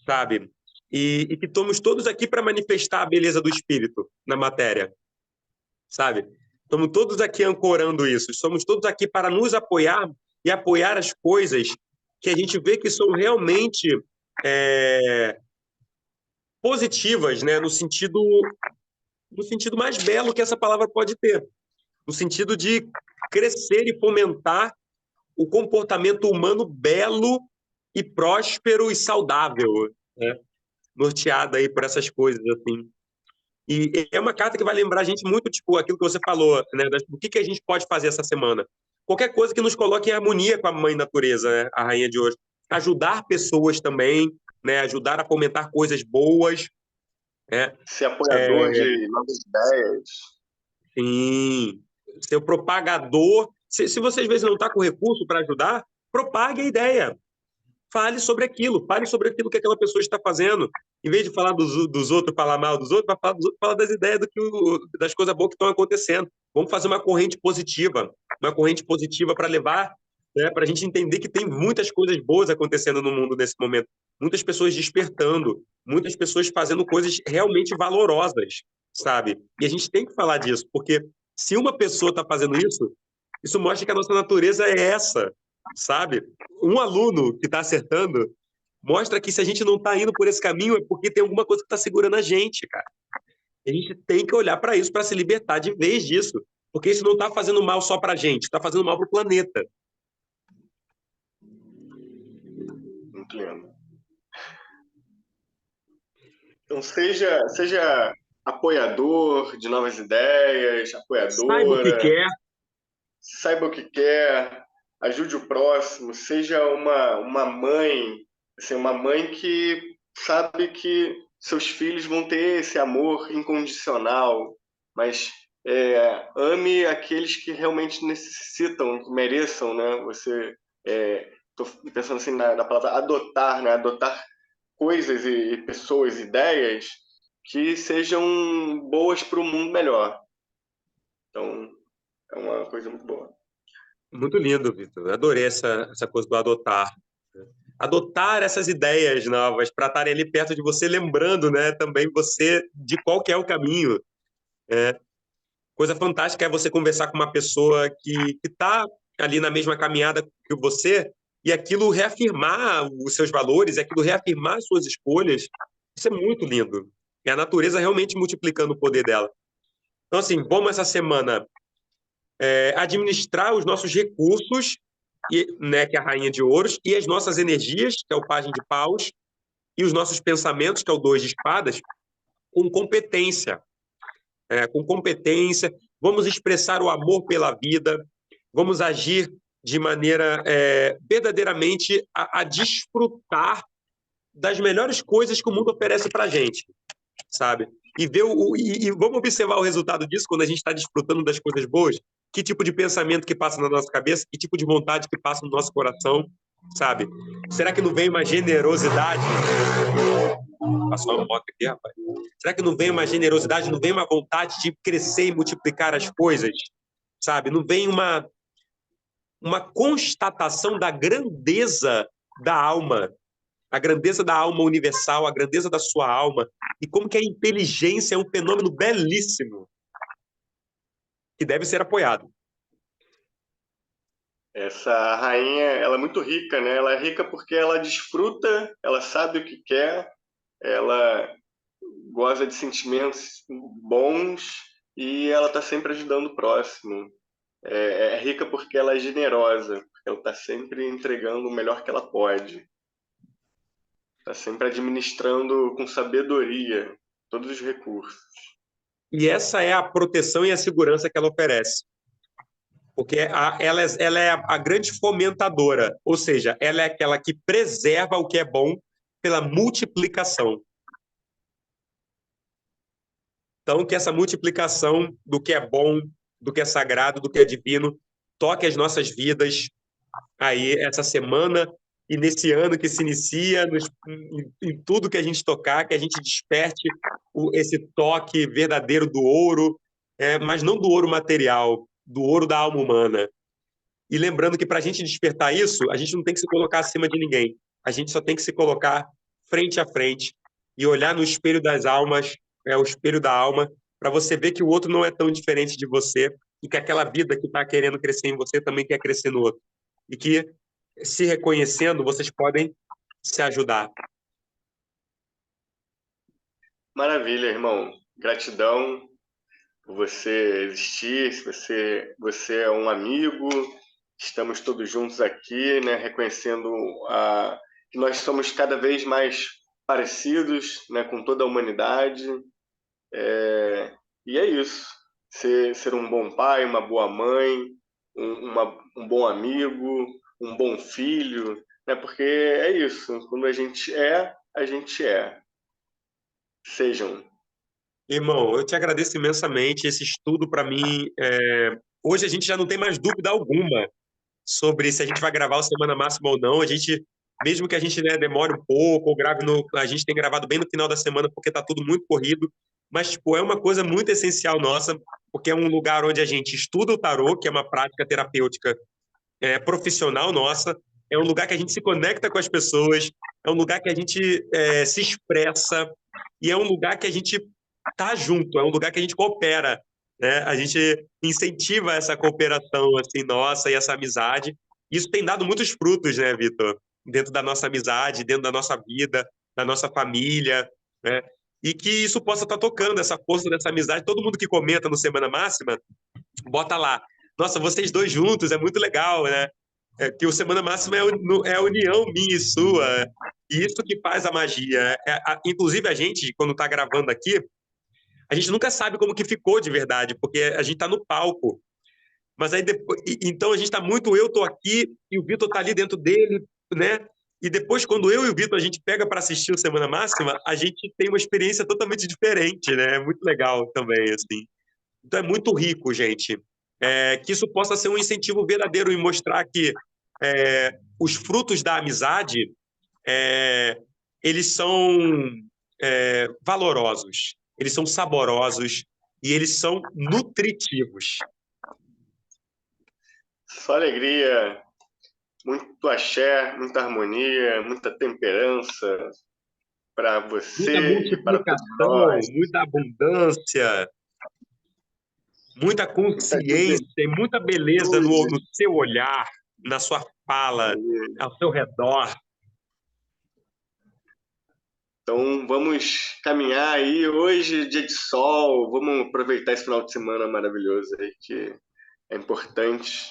sabe? E que estamos todos aqui para manifestar a beleza do espírito na matéria, sabe? Estamos todos aqui ancorando isso. Somos todos aqui para nos apoiar e apoiar as coisas que a gente vê que são realmente positivas, né? No sentido mais belo que essa palavra pode ter, no sentido de crescer e fomentar o comportamento humano belo e próspero e saudável, né? Norteada aí por essas coisas, assim. E é uma carta que vai lembrar a gente muito, tipo, aquilo que você falou, né? Do que a gente pode fazer essa semana. Qualquer coisa que nos coloque em harmonia com a mãe natureza, né? A rainha de hoje. Ajudar pessoas também, né? Ajudar a fomentar coisas boas, né? Ser apoiador de novas ideias. Sim. Ser o propagador. Se você às vezes não está com recurso para ajudar, propague a ideia. Fale sobre aquilo que aquela pessoa está fazendo. Em vez de falar dos outros, falar mal dos outros, vai falar dos outros, falar das ideias das coisas boas que estão acontecendo. Vamos fazer uma corrente positiva para levar, né, para a gente entender que tem muitas coisas boas acontecendo no mundo nesse momento. Muitas pessoas despertando, muitas pessoas fazendo coisas realmente valorosas, sabe? E a gente tem que falar disso, porque se uma pessoa está fazendo isso, isso mostra que a nossa natureza é essa, sabe? Um aluno que está acertando mostra que se a gente não está indo por esse caminho é porque tem alguma coisa que está segurando a gente, cara. E a gente tem que olhar para isso para se libertar de vez disso, porque isso não está fazendo mal só para a gente, está fazendo mal para o planeta. Muito lindo. Então, seja apoiador de novas ideias, Saiba o que apoiadora, quer. saiba o que quer, ajude o próximo, seja uma mãe, assim, uma mãe que sabe que seus filhos vão ter esse amor incondicional, mas ame aqueles que realmente necessitam, que mereçam, né? Você, estou pensando assim na palavra adotar, né? Adotar coisas e pessoas, ideias que sejam boas para o mundo melhor. Então, é uma coisa muito boa. Muito lindo, Vitor. Adorei essa coisa do adotar. Adotar essas ideias novas para estarem ali perto de você, lembrando, né, também você de qual que é o caminho. Né? Coisa fantástica é você conversar com uma pessoa que está ali na mesma caminhada que você e aquilo reafirmar os seus valores, aquilo reafirmar as suas escolhas. Isso é muito lindo. É a natureza realmente multiplicando o poder dela. Então, assim, vamos essa semana administrar os nossos recursos, né, que é a Rainha de Ouros, e as nossas energias, que é o Pajem de Paus, e os nossos pensamentos, que é o Dois de Espadas, com competência. Com competência, vamos expressar o amor pela vida, vamos agir de maneira verdadeiramente a desfrutar das melhores coisas que o mundo oferece para a gente, sabe? E vamos observar o resultado disso quando a gente está desfrutando das coisas boas, que tipo de pensamento que passa na nossa cabeça, que tipo de vontade que passa no nosso coração, sabe? Será que não vem uma generosidade? Passou uma moto aqui, rapaz. Será que não vem uma generosidade, não vem uma vontade de crescer e multiplicar as coisas, sabe? Não vem uma constatação da grandeza da alma, a grandeza da alma universal, a grandeza da sua alma, e como que a inteligência é um fenômeno belíssimo que deve ser apoiado. Essa rainha, ela é muito rica, né? Ela é rica porque ela desfruta, ela sabe o que quer, ela goza de sentimentos bons e ela está sempre ajudando o próximo. É rica porque ela é generosa, porque ela está sempre entregando o melhor que ela pode. Está sempre administrando com sabedoria todos os recursos. E essa é a proteção e a segurança que ela oferece. Porque ela é a grande fomentadora, ou seja, ela é aquela que preserva o que é bom pela multiplicação. Então, que essa multiplicação do que é bom, do que é sagrado, do que é divino, toque as nossas vidas aí essa semana e nesse ano que se inicia, em tudo que a gente tocar, que a gente desperte esse toque verdadeiro do ouro, mas não do ouro material, do ouro da alma humana. E lembrando que para a gente despertar isso, a gente não tem que se colocar acima de ninguém. A gente só tem que se colocar frente a frente e olhar no espelho das almas, o espelho da alma, para você ver que o outro não é tão diferente de você e que aquela vida que está querendo crescer em você também quer crescer no outro. E que, se reconhecendo, vocês podem se ajudar. Maravilha, irmão. Gratidão por você existir. Se você é um amigo, estamos todos juntos aqui, né? Reconhecendo que nós somos cada vez mais parecidos, né? Com toda a humanidade. E é isso. Ser um bom pai, uma boa mãe, um bom amigo, um bom filho, né? Porque é isso. Quando a gente é. Sejam. Irmão, eu te agradeço imensamente. Esse estudo, para mim, hoje a gente já não tem mais dúvida alguma sobre se a gente vai gravar o Semana Máxima ou não. A gente, mesmo que a gente, né, demore um pouco, ou grave a gente tem gravado bem no final da semana porque está tudo muito corrido, mas tipo, é uma coisa muito essencial nossa, porque é um lugar onde a gente estuda o tarô, que é uma prática terapêutica profissional nossa, é um lugar que a gente se conecta com as pessoas, é um lugar que a gente se expressa, e é um lugar que a gente tá junto, é um lugar que a gente coopera, né? A gente incentiva essa cooperação assim nossa e essa amizade. Isso tem dado muitos frutos, né, Vitor? Dentro da nossa amizade, dentro da nossa vida, da nossa família, né? E que isso possa estar tocando essa força dessa amizade. Todo mundo que comenta no Semana Máxima, bota lá. Nossa, vocês dois juntos, é muito legal, né? Que o Semana Máxima é a união minha e sua. E isso que faz a magia. Inclusive, a gente, quando está gravando aqui, a gente nunca sabe como que ficou de verdade, porque a gente está no palco. Mas aí depois, então a gente está muito, eu tô aqui e o Vitor tá ali dentro dele, né? E depois, quando eu e o Vitor a gente pega para assistir o Semana Máxima, a gente tem uma experiência totalmente diferente, né? É muito legal também, assim. Então é muito rico, gente. Que isso possa ser um incentivo verdadeiro em mostrar que os frutos da amizade é, eles são valorosos, eles são saborosos e eles são nutritivos. Só alegria, muito axé, muita harmonia, muita temperança para Muita você e para todos multiplicação, nós. muita abundância, muita Muita consciência e muita beleza no juventude. seu olhar, na sua fala, ao seu redor. Então vamos caminhar aí. Hoje, dia de sol, vamos aproveitar esse final de semana maravilhoso aí, que é importante.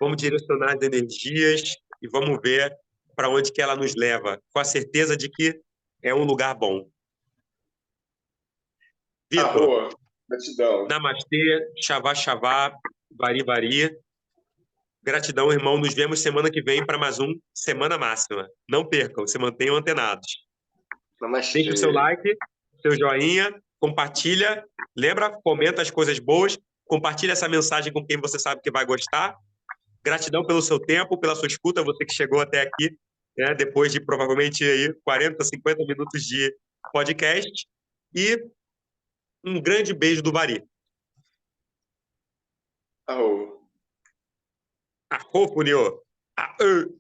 Vamos direcionar as energias e vamos ver para onde que ela nos leva, com a certeza de que é um lugar bom. Vitor, Arro, gratidão. namastê, xavá, xavá, vari, vari. Gratidão, irmão. Nos vemos semana que vem para mais um Semana Máxima. Não percam, se mantenham antenados. Deixe o seu Namastê. like, seu joinha, compartilha. Lembra, comenta as coisas boas, compartilha essa mensagem com quem você sabe que vai gostar. Gratidão pelo seu tempo, pela sua escuta, você que chegou até aqui, né, depois de provavelmente aí 40, 50 minutos de podcast. E um grande beijo do Bari. Arro. Arro, Funio. Aô.